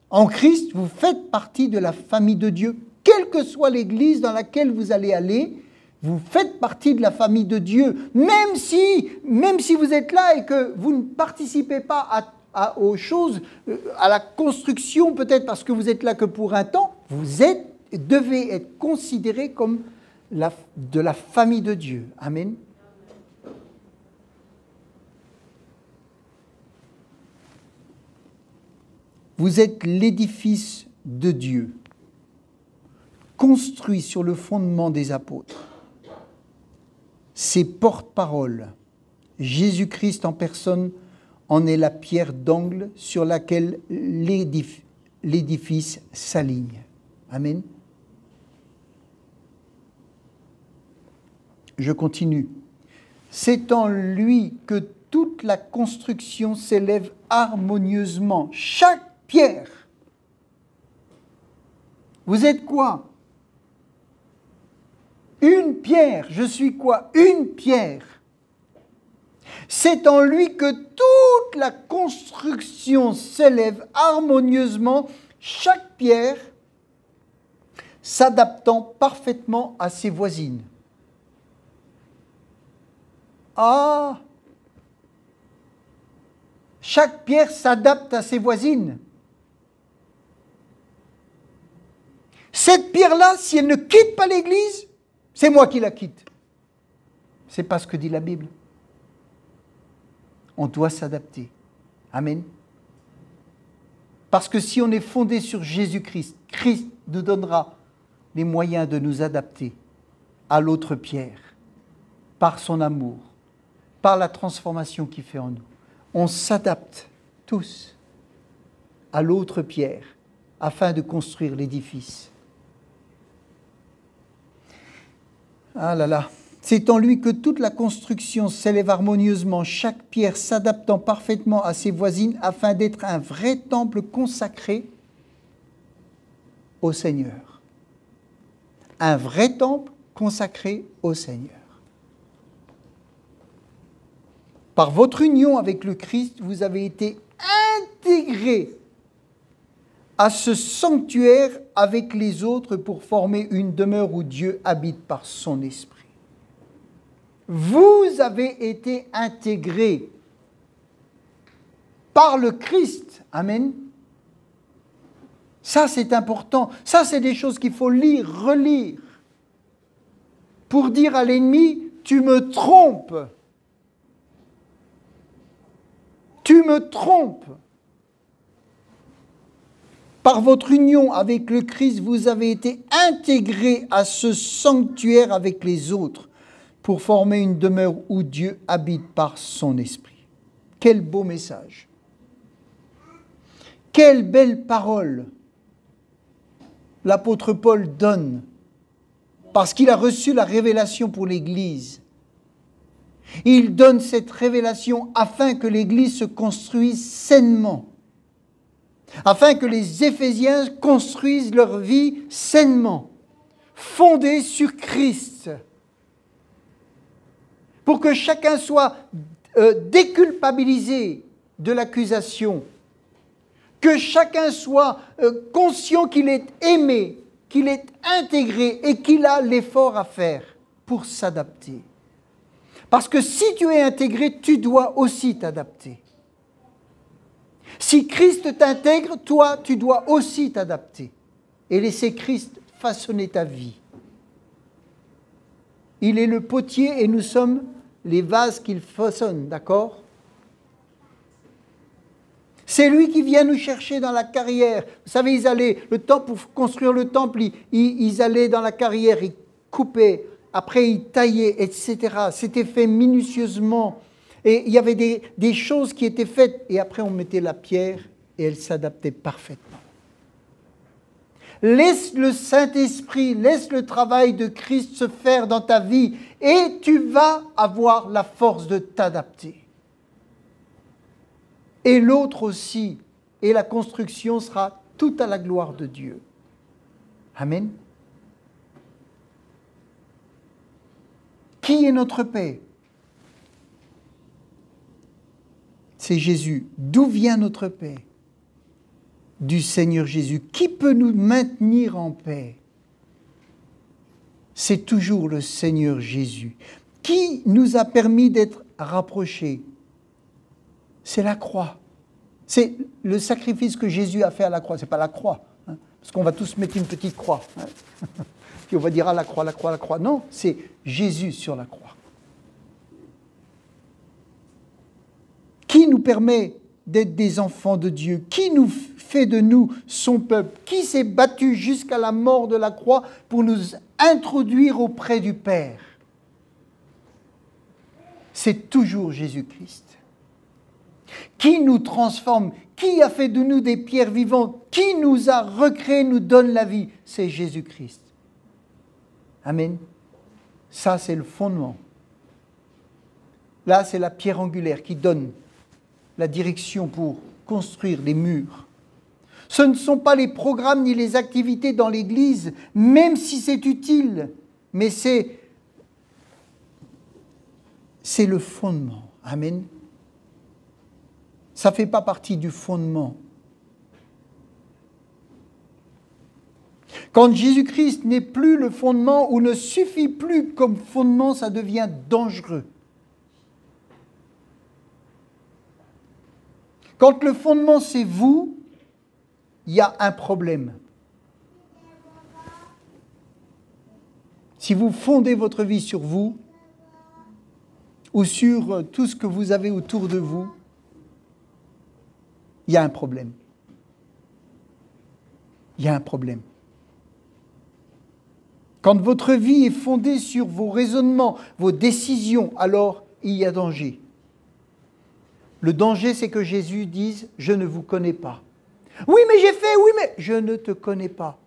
en Christ, vous faites partie de la famille de Dieu. Quelle que soit l'église dans laquelle vous allez aller, vous faites partie de la famille de Dieu. Même si vous êtes là et que vous ne participez pas aux choses, à la construction, peut-être parce que vous êtes là que pour un temps, vous devez être considéré comme de la famille de Dieu. Amen. Vous êtes l'édifice de Dieu, construit sur le fondement des apôtres. Ses porte-paroles, Jésus-Christ en personne, en est la pierre d'angle sur laquelle l'édifice s'aligne. Amen. Je continue. C'est en lui que toute la construction s'élève harmonieusement. Chaque pierre. Vous êtes quoi? Une pierre. Je suis quoi? Une pierre. C'est en lui que toute la construction s'élève harmonieusement, chaque pierre s'adaptant parfaitement à ses voisines. Ah! Chaque pierre s'adapte à ses voisines. Cette pierre-là, si elle ne quitte pas l'Église, c'est moi qui la quitte. C'est pas ce que dit la Bible. On doit s'adapter. Amen. Parce que si on est fondé sur Jésus-Christ, Christ nous donnera les moyens de nous adapter à l'autre pierre, par son amour, par la transformation qu'il fait en nous. On s'adapte tous à l'autre pierre afin de construire l'édifice. Ah là là, c'est en lui que toute la construction s'élève harmonieusement, chaque pierre s'adaptant parfaitement à ses voisines afin d'être un vrai temple consacré au Seigneur. Un vrai temple consacré au Seigneur. Par votre union avec le Christ, vous avez été intégrés à ce sanctuaire avec les autres pour former une demeure où Dieu habite par son esprit. Vous avez été intégrés par le Christ. Amen. Ça, c'est important. Ça, c'est des choses qu'il faut lire, relire, pour dire à l'ennemi, tu me trompes. Tu me trompes. Par votre union avec le Christ, vous avez été intégrés à ce sanctuaire avec les autres pour former une demeure où Dieu habite par son esprit. Quel beau message. Quelle belle parole l'apôtre Paul donne parce qu'il a reçu la révélation pour l'Église. Il donne cette révélation afin que l'Église se construise sainement, afin que les Éphésiens construisent leur vie sainement, fondée sur Christ, pour que chacun soit déculpabilisé de l'accusation, que chacun soit conscient qu'il est aimé, qu'il est intégré et qu'il a l'effort à faire pour s'adapter. Parce que si tu es intégré, tu dois aussi t'adapter. Si Christ t'intègre, toi, tu dois aussi t'adapter et laisser Christ façonner ta vie. Il est le potier et nous sommes les vases qu'il façonne, d'accord ? C'est lui qui vient nous chercher dans la carrière. Vous savez, ils allaient, le temple, pour construire le temple, ils allaient dans la carrière, ils coupaient, après ils taillaient, etc. C'était fait minutieusement. Et il y avait des choses qui étaient faites. Et après, on mettait la pierre et elle s'adaptait parfaitement. Laisse le Saint-Esprit, laisse le travail de Christ se faire dans ta vie et tu vas avoir la force de t'adapter. Et l'autre aussi, et la construction sera tout à la gloire de Dieu. Amen. Qui est notre paix? C'est Jésus. D'où vient notre paix? Du Seigneur Jésus. Qui peut nous maintenir en paix? C'est toujours le Seigneur Jésus. Qui nous a permis d'être rapprochés? C'est la croix. C'est le sacrifice que Jésus a fait à la croix. Ce n'est pas la croix, hein, parce qu'on va tous mettre une petite croix. Hein. Puis on va dire, ah, la croix, la croix, la croix. Non, c'est Jésus sur la croix. Qui nous permet d'être des enfants de Dieu? Qui nous fait de nous son peuple? Qui s'est battu jusqu'à la mort de la croix pour nous introduire auprès du Père? C'est toujours Jésus-Christ. Qui nous transforme? Qui a fait de nous des pierres vivantes? Qui nous a recréés, nous donne la vie? C'est Jésus-Christ. Amen. Ça, c'est le fondement. Là, c'est la pierre angulaire qui donne la direction pour construire les murs. Ce ne sont pas les programmes ni les activités dans l'Église, même si c'est utile, mais c'est le fondement. Amen. Ça ne fait pas partie du fondement. Quand Jésus-Christ n'est plus le fondement ou ne suffit plus comme fondement, ça devient dangereux. Quand le fondement c'est vous, il y a un problème. Si vous fondez votre vie sur vous ou sur tout ce que vous avez autour de vous, il y a un problème. Il y a un problème. Quand votre vie est fondée sur vos raisonnements, vos décisions, alors il y a danger. Le danger, c'est que Jésus dise « Je ne vous connais pas ». Oui, mais j'ai fait, oui, mais je ne te connais pas.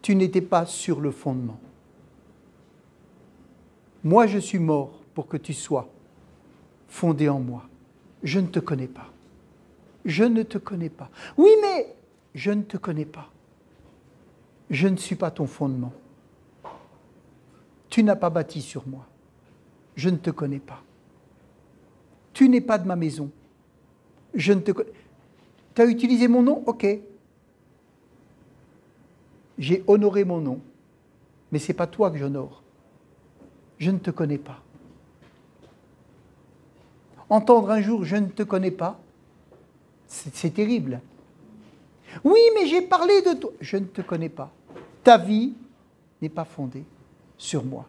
Tu n'étais pas sur le fondement. Moi, je suis mort pour que tu sois fondé en moi. Je ne te connais pas. Je ne te connais pas. Oui, mais je ne te connais pas. Je ne suis pas ton fondement. Tu n'as pas bâti sur moi. Je ne te connais pas. Tu n'es pas de ma maison. Je ne te connais pas. Tu as utilisé mon nom? Ok. J'ai honoré mon nom. Mais ce n'est pas toi que j'honore. Je ne te connais pas. Entendre un jour « je ne te connais pas », c'est terrible. Oui, mais j'ai parlé de toi. Je ne te connais pas. Ta vie n'est pas fondée sur moi.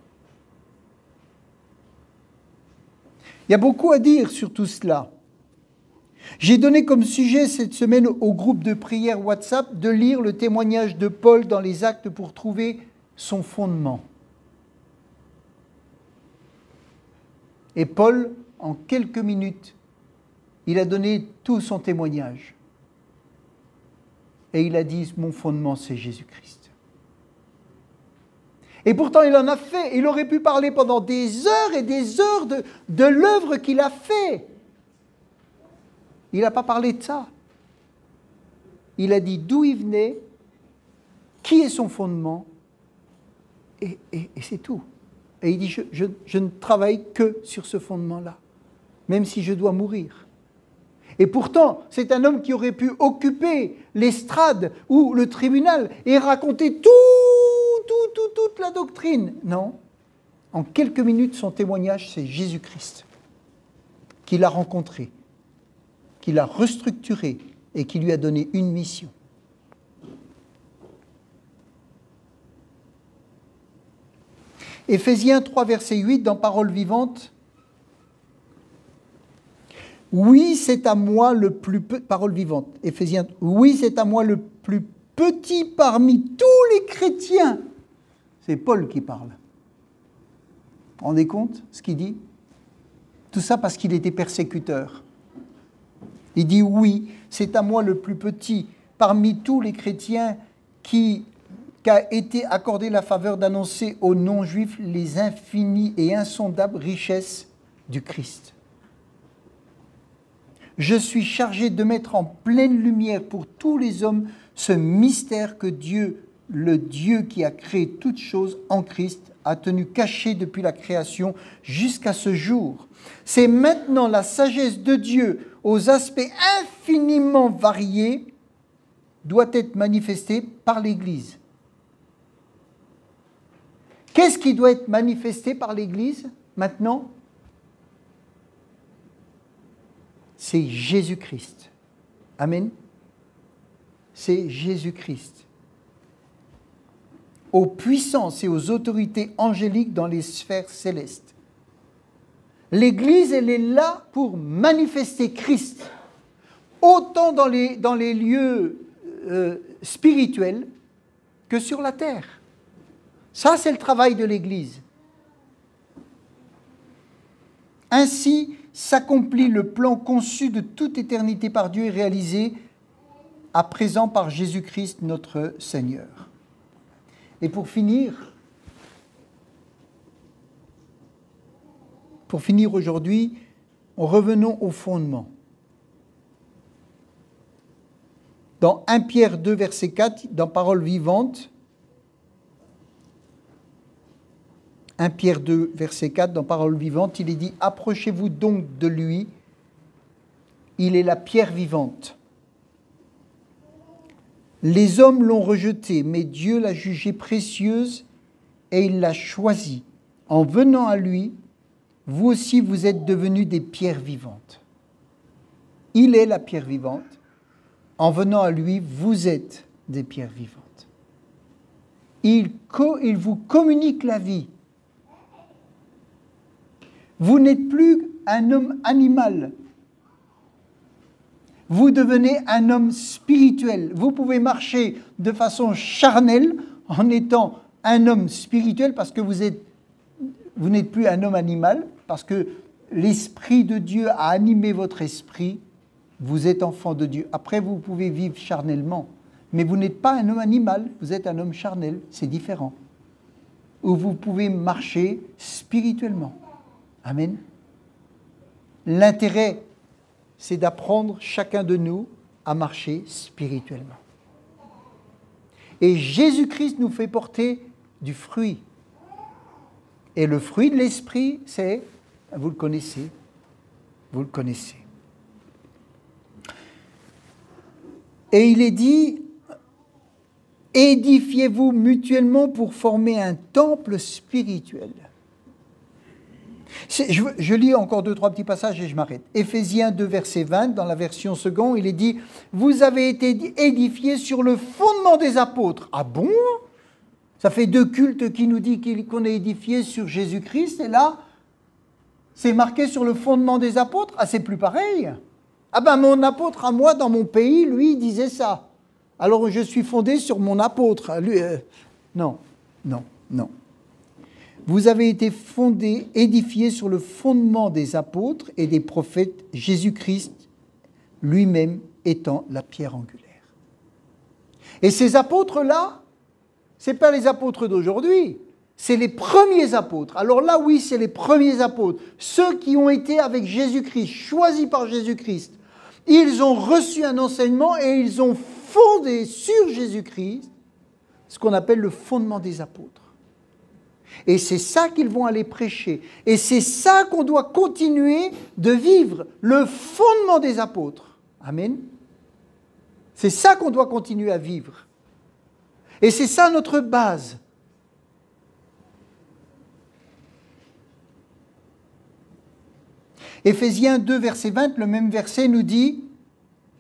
Il y a beaucoup à dire sur tout cela. J'ai donné comme sujet cette semaine au groupe de prière WhatsApp de lire le témoignage de Paul dans les Actes pour trouver son fondement. Et Paul, en quelques minutes, il a donné tout son témoignage. Et il a dit, mon fondement, c'est Jésus-Christ. Et pourtant, il en a fait. Il aurait pu parler pendant des heures et des heures de l'œuvre qu'il a fait. Il n'a pas parlé de ça. Il a dit d'où il venait, qui est son fondement, et c'est tout. Et il dit, je ne travaille que sur ce fondement-là, même si je dois mourir. Et pourtant, c'est un homme qui aurait pu occuper l'estrade ou le tribunal et raconter toute la doctrine. Non. En quelques minutes, son témoignage, c'est Jésus-Christ, qu'il a rencontré, qu'il a restructuré et qui lui a donné une mission. Éphésiens 3, verset 8, dans Parole vivante. Oui, c'est à moi le plus Parole vivante. Éphésiens, oui, c'est à moi le plus petit parmi tous les chrétiens. C'est Paul qui parle. Vous vous rendez compte ce qu'il dit? Tout ça parce qu'il était persécuteur. Il dit oui, c'est à moi le plus petit parmi tous les chrétiens qu'a été accordé la faveur d'annoncer aux non-juifs les infinies et insondables richesses du Christ. Je suis chargé de mettre en pleine lumière pour tous les hommes ce mystère que Dieu, le Dieu qui a créé toutes choses en Christ, a tenu caché depuis la création jusqu'à ce jour. C'est maintenant la sagesse de Dieu aux aspects infiniment variés doit être manifestée par l'Église. Qu'est-ce qui doit être manifesté par l'Église maintenant? C'est Jésus-Christ. Amen. C'est Jésus-Christ. Aux puissances et aux autorités angéliques dans les sphères célestes. L'Église, elle est là pour manifester Christ, autant dans les lieux spirituels que sur la terre. Ça, c'est le travail de l'Église. Ainsi s'accomplit le plan conçu de toute éternité par Dieu et réalisé à présent par Jésus-Christ notre Seigneur. Et pour finir aujourd'hui, revenons au fondement. Dans 1 Pierre 2, verset 4, dans Parole vivante, 1 Pierre 2, verset 4, dans Parole vivante, il est dit « Approchez-vous donc de lui, il est la pierre vivante. Les hommes l'ont rejetée, mais Dieu l'a jugée précieuse et il l'a choisie. En venant à lui, vous aussi vous êtes devenus des pierres vivantes. Il est la pierre vivante. En venant à lui, vous êtes des pierres vivantes. Il vous communique la vie. Vous n'êtes plus un homme animal. Vous devenez un homme spirituel. Vous pouvez marcher de façon charnelle en étant un homme spirituel parce que vous n'êtes plus un homme animal, parce que l'Esprit de Dieu a animé votre esprit. Vous êtes enfant de Dieu. Après, vous pouvez vivre charnellement, mais vous n'êtes pas un homme animal, vous êtes un homme charnel. C'est différent. Ou vous pouvez marcher spirituellement. Amen. L'intérêt, c'est d'apprendre chacun de nous à marcher spirituellement. Et Jésus-Christ nous fait porter du fruit. Et le fruit de l'esprit, c'est, vous le connaissez, Et il est dit, édifiez-vous mutuellement pour former un temple spirituel. Je lis encore 2-3 petits passages et je m'arrête. Éphésiens 2, verset 20, dans la version seconde, il est dit « Vous avez été édifiés sur le fondement des apôtres. » Ah bon? Ça fait 2 cultes qui nous dit qu'on est édifié sur Jésus-Christ, et là, c'est marqué sur le fondement des apôtres. Ah, c'est plus pareil. Ah ben, mon apôtre à moi, dans mon pays, lui, il disait ça. Alors, je suis fondé sur mon apôtre. Lui, non. Vous avez été fondés, édifiés sur le fondement des apôtres et des prophètes, Jésus-Christ lui-même étant la pierre angulaire. Et ces apôtres-là, ce n'est pas les apôtres d'aujourd'hui, C'est les premiers apôtres. Alors là, oui, c'est les premiers apôtres. Ceux qui ont été avec Jésus-Christ, choisis par Jésus-Christ. Ils ont reçu un enseignement et ils ont fondé sur Jésus-Christ ce qu'on appelle le fondement des apôtres. Et c'est ça qu'ils vont aller prêcher. Et c'est ça qu'on doit continuer de vivre, le fondement des apôtres. Amen. C'est ça qu'on doit continuer à vivre. Et c'est ça notre base. Éphésiens 2, verset 20, le même verset nous dit,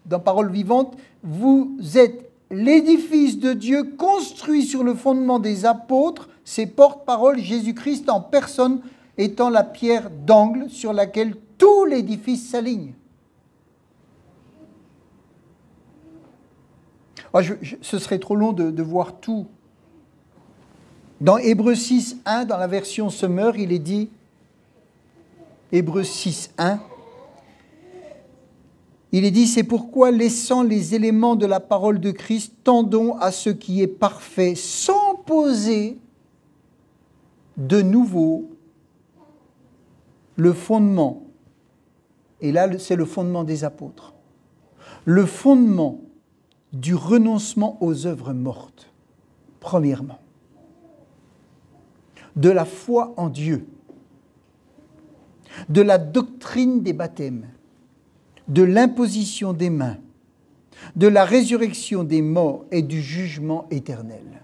dans Parole vivante, « Vous êtes l'édifice de Dieu construit sur le fondement des apôtres, ses porte-paroles, Jésus-Christ en personne étant la pierre d'angle sur laquelle tout l'édifice s'aligne. » Ce serait trop long de voir tout. Dans Hébreux 6, 1, dans la version Semeur, il est dit, Hébreux 6, 1, il est dit, c'est pourquoi, laissant les éléments de la parole de Christ, tendons à ce qui est parfait, sans poser de nouveau le fondement. Et là, c'est le fondement des apôtres. Le fondement du renoncement aux œuvres mortes, premièrement. De la foi en Dieu. De la doctrine des baptêmes. De l'imposition des mains, de la résurrection des morts et du jugement éternel.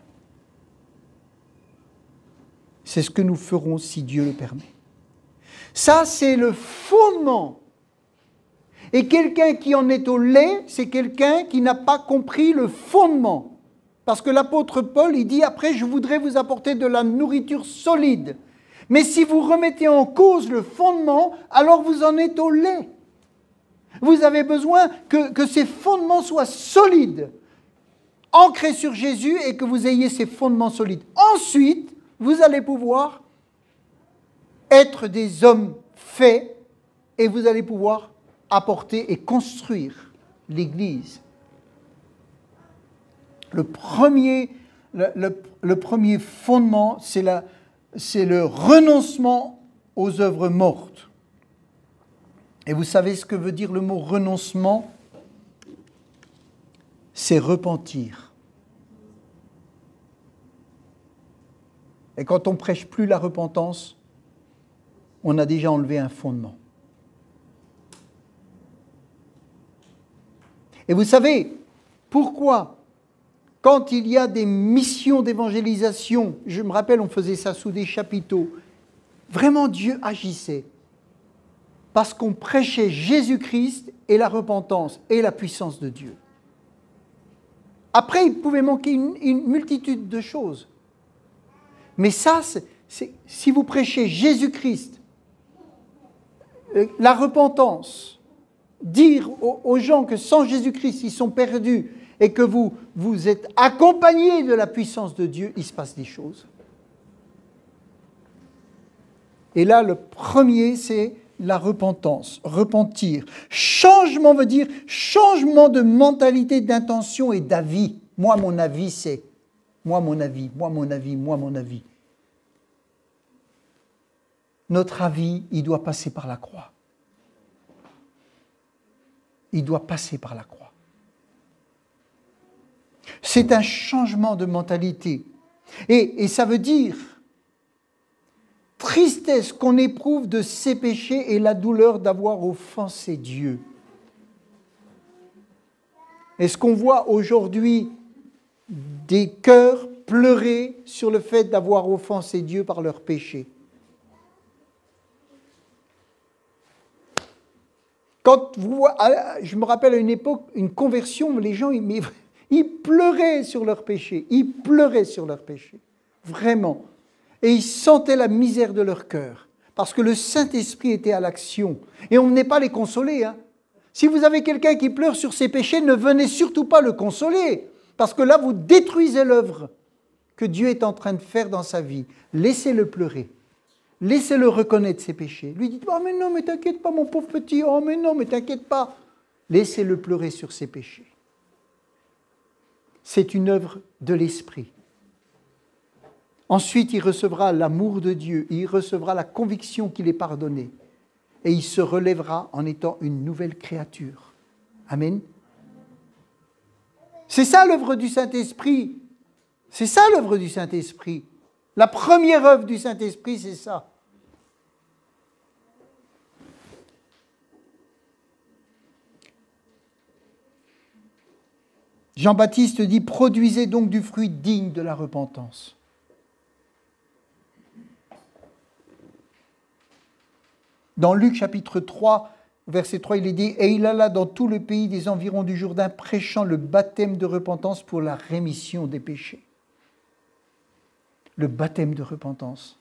C'est ce que nous ferons si Dieu le permet. Ça, c'est le fondement. Et quelqu'un qui en est au lait, c'est quelqu'un qui n'a pas compris le fondement. Parce que l'apôtre Paul, il dit, après, je voudrais vous apporter de la nourriture solide. Mais si vous remettez en cause le fondement, alors vous en êtes au lait. Vous avez besoin que ces fondements soient solides, ancrés sur Jésus et que vous ayez ces fondements solides. Ensuite, vous allez pouvoir être des hommes faits et vous allez pouvoir apporter et construire l'Église. Le premier fondement, c'est le renoncement aux œuvres mortes. Et vous savez ce que veut dire le mot renoncement? C'est repentir. Et quand on ne prêche plus la repentance, on a déjà enlevé un fondement. Et vous savez pourquoi, quand il y a des missions d'évangélisation, je me rappelle, on faisait ça sous des chapiteaux, vraiment Dieu agissait. Parce qu'on prêchait Jésus-Christ et la repentance et la puissance de Dieu. Après, il pouvait manquer une multitude de choses. Mais ça, si vous prêchez Jésus-Christ, la repentance, dire aux gens que sans Jésus-Christ, ils sont perdus et que vous êtes accompagnés de la puissance de Dieu, il se passe des choses. Et là, le premier, c'est la repentance, repentir. Changement veut dire changement de mentalité, d'intention et d'avis. Moi, mon avis, c'est moi, mon avis, moi, mon avis, moi, mon avis. Notre avis, il doit passer par la croix. Il doit passer par la croix. C'est un changement de mentalité. Et ça veut dire tristesse qu'on éprouve de ses péchés et la douleur d'avoir offensé Dieu. Est-ce qu'on voit aujourd'hui des cœurs pleurer sur le fait d'avoir offensé Dieu par leurs péchés? Quand je me rappelle à une époque, une conversion, les gens, ils pleuraient sur leurs péchés. Ils pleuraient sur leurs péchés. Vraiment. Et ils sentaient la misère de leur cœur, parce que le Saint-Esprit était à l'action. Et on ne venait pas les consoler. Hein. Si vous avez quelqu'un qui pleure sur ses péchés, ne venez surtout pas le consoler, parce que là, vous détruisez l'œuvre que Dieu est en train de faire dans sa vie. Laissez-le pleurer. Laissez-le reconnaître ses péchés. Lui dites, « Oh mais non, mais t'inquiète pas, mon pauvre petit. Oh mais non, mais t'inquiète pas. » Laissez-le pleurer sur ses péchés. C'est une œuvre de l'Esprit. Ensuite, il recevra l'amour de Dieu, il recevra la conviction qu'il est pardonné. Et il se relèvera en étant une nouvelle créature. Amen. C'est ça l'œuvre du Saint-Esprit. C'est ça l'œuvre du Saint-Esprit. La première œuvre du Saint-Esprit, c'est ça. Jean-Baptiste dit « Produisez donc du fruit digne de la repentance ». Dans Luc chapitre 3, verset 3, il est dit « Et il alla dans tout le pays des environs du Jourdain, prêchant le baptême de repentance pour la rémission des péchés. » Le baptême de repentance.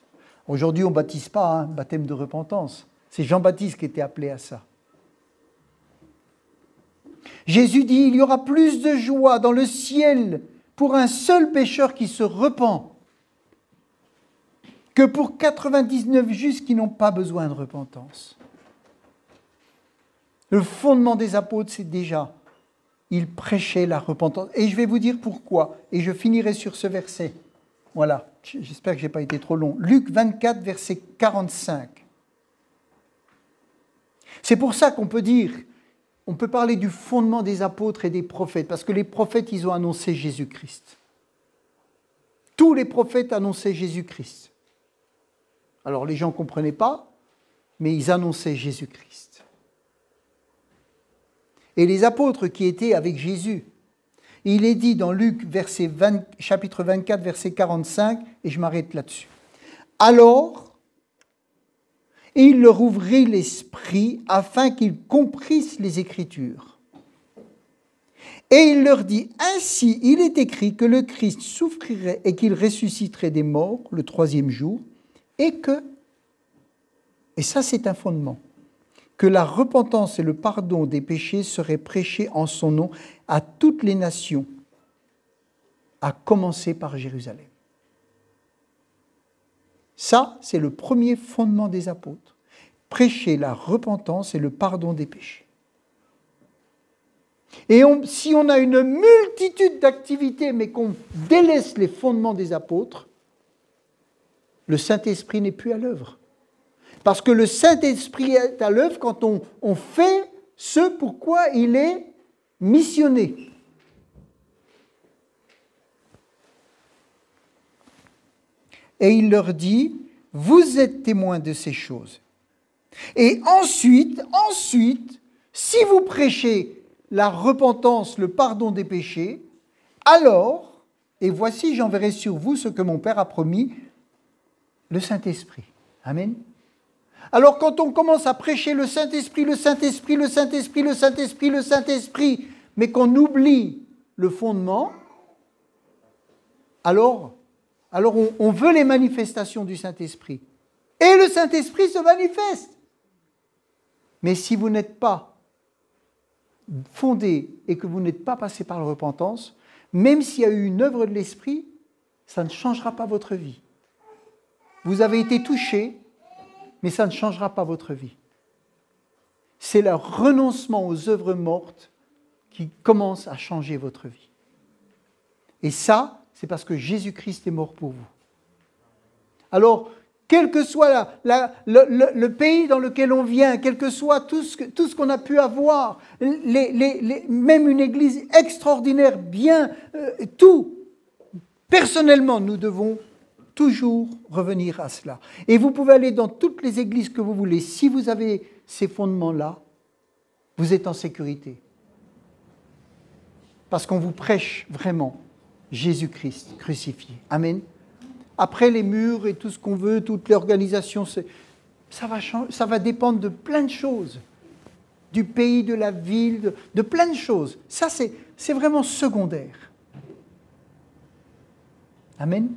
Aujourd'hui, on ne baptise pas, baptême de repentance. C'est Jean-Baptiste qui était appelé à ça. Jésus dit « Il y aura plus de joie dans le ciel pour un seul pécheur qui se repent que pour 99 justes qui n'ont pas besoin de repentance. » Le fondement des apôtres, c'est déjà, ils prêchaient la repentance. Et je vais vous dire pourquoi. Et je finirai sur ce verset. Voilà, j'espère que je n'ai pas été trop long. Luc 24, verset 45. C'est pour ça qu'on peut dire, on peut parler du fondement des apôtres et des prophètes, parce que les prophètes, ils ont annoncé Jésus-Christ. Tous les prophètes annonçaient Jésus-Christ. Alors les gens ne comprenaient pas, mais ils annonçaient Jésus-Christ. Et les apôtres qui étaient avec Jésus, il est dit dans Luc chapitre 24, verset 45, et je m'arrête là-dessus. Alors, il leur ouvrit l'esprit afin qu'ils comprissent les Écritures. Et il leur dit, ainsi il est écrit que le Christ souffrirait et qu'il ressusciterait des morts le 3e jour, et ça c'est un fondement, que la repentance et le pardon des péchés seraient prêchés en son nom à toutes les nations, à commencer par Jérusalem. Ça, c'est le premier fondement des apôtres. Prêcher la repentance et le pardon des péchés. Et si on a une multitude d'activités, mais qu'on délaisse les fondements des apôtres, le Saint-Esprit n'est plus à l'œuvre. Parce que le Saint-Esprit est à l'œuvre quand on fait ce pourquoi il est missionné. Et il leur dit, vous êtes témoins de ces choses. Et ensuite, si vous prêchez la repentance, le pardon des péchés, alors, et voici, j'enverrai sur vous ce que mon Père a promis, le Saint-Esprit. Amen. Alors quand on commence à prêcher le Saint-Esprit, le Saint-Esprit, le Saint-Esprit, le Saint-Esprit, le Saint-Esprit, mais qu'on oublie le fondement, alors on veut les manifestations du Saint-Esprit. Et le Saint-Esprit se manifeste. Mais si vous n'êtes pas fondé et que vous n'êtes pas passé par la repentance, même s'il y a eu une œuvre de l'Esprit, ça ne changera pas votre vie. Vous avez été touché, mais ça ne changera pas votre vie. C'est le renoncement aux œuvres mortes qui commence à changer votre vie. Et ça, c'est parce que Jésus-Christ est mort pour vous. Alors, quel que soit le pays dans lequel on vient, quel que soit tout ce qu'on a pu avoir, même une église extraordinaire, bien, tout, personnellement, nous devons toujours revenir à cela. Et vous pouvez aller dans toutes les églises que vous voulez. Si vous avez ces fondements-là, vous êtes en sécurité. Parce qu'on vous prêche vraiment Jésus-Christ crucifié. Amen. Après les murs et tout ce qu'on veut, toute l'organisation, ça va dépendre de plein de choses. Du pays, de la ville, de plein de choses. Ça, c'est vraiment secondaire. Amen.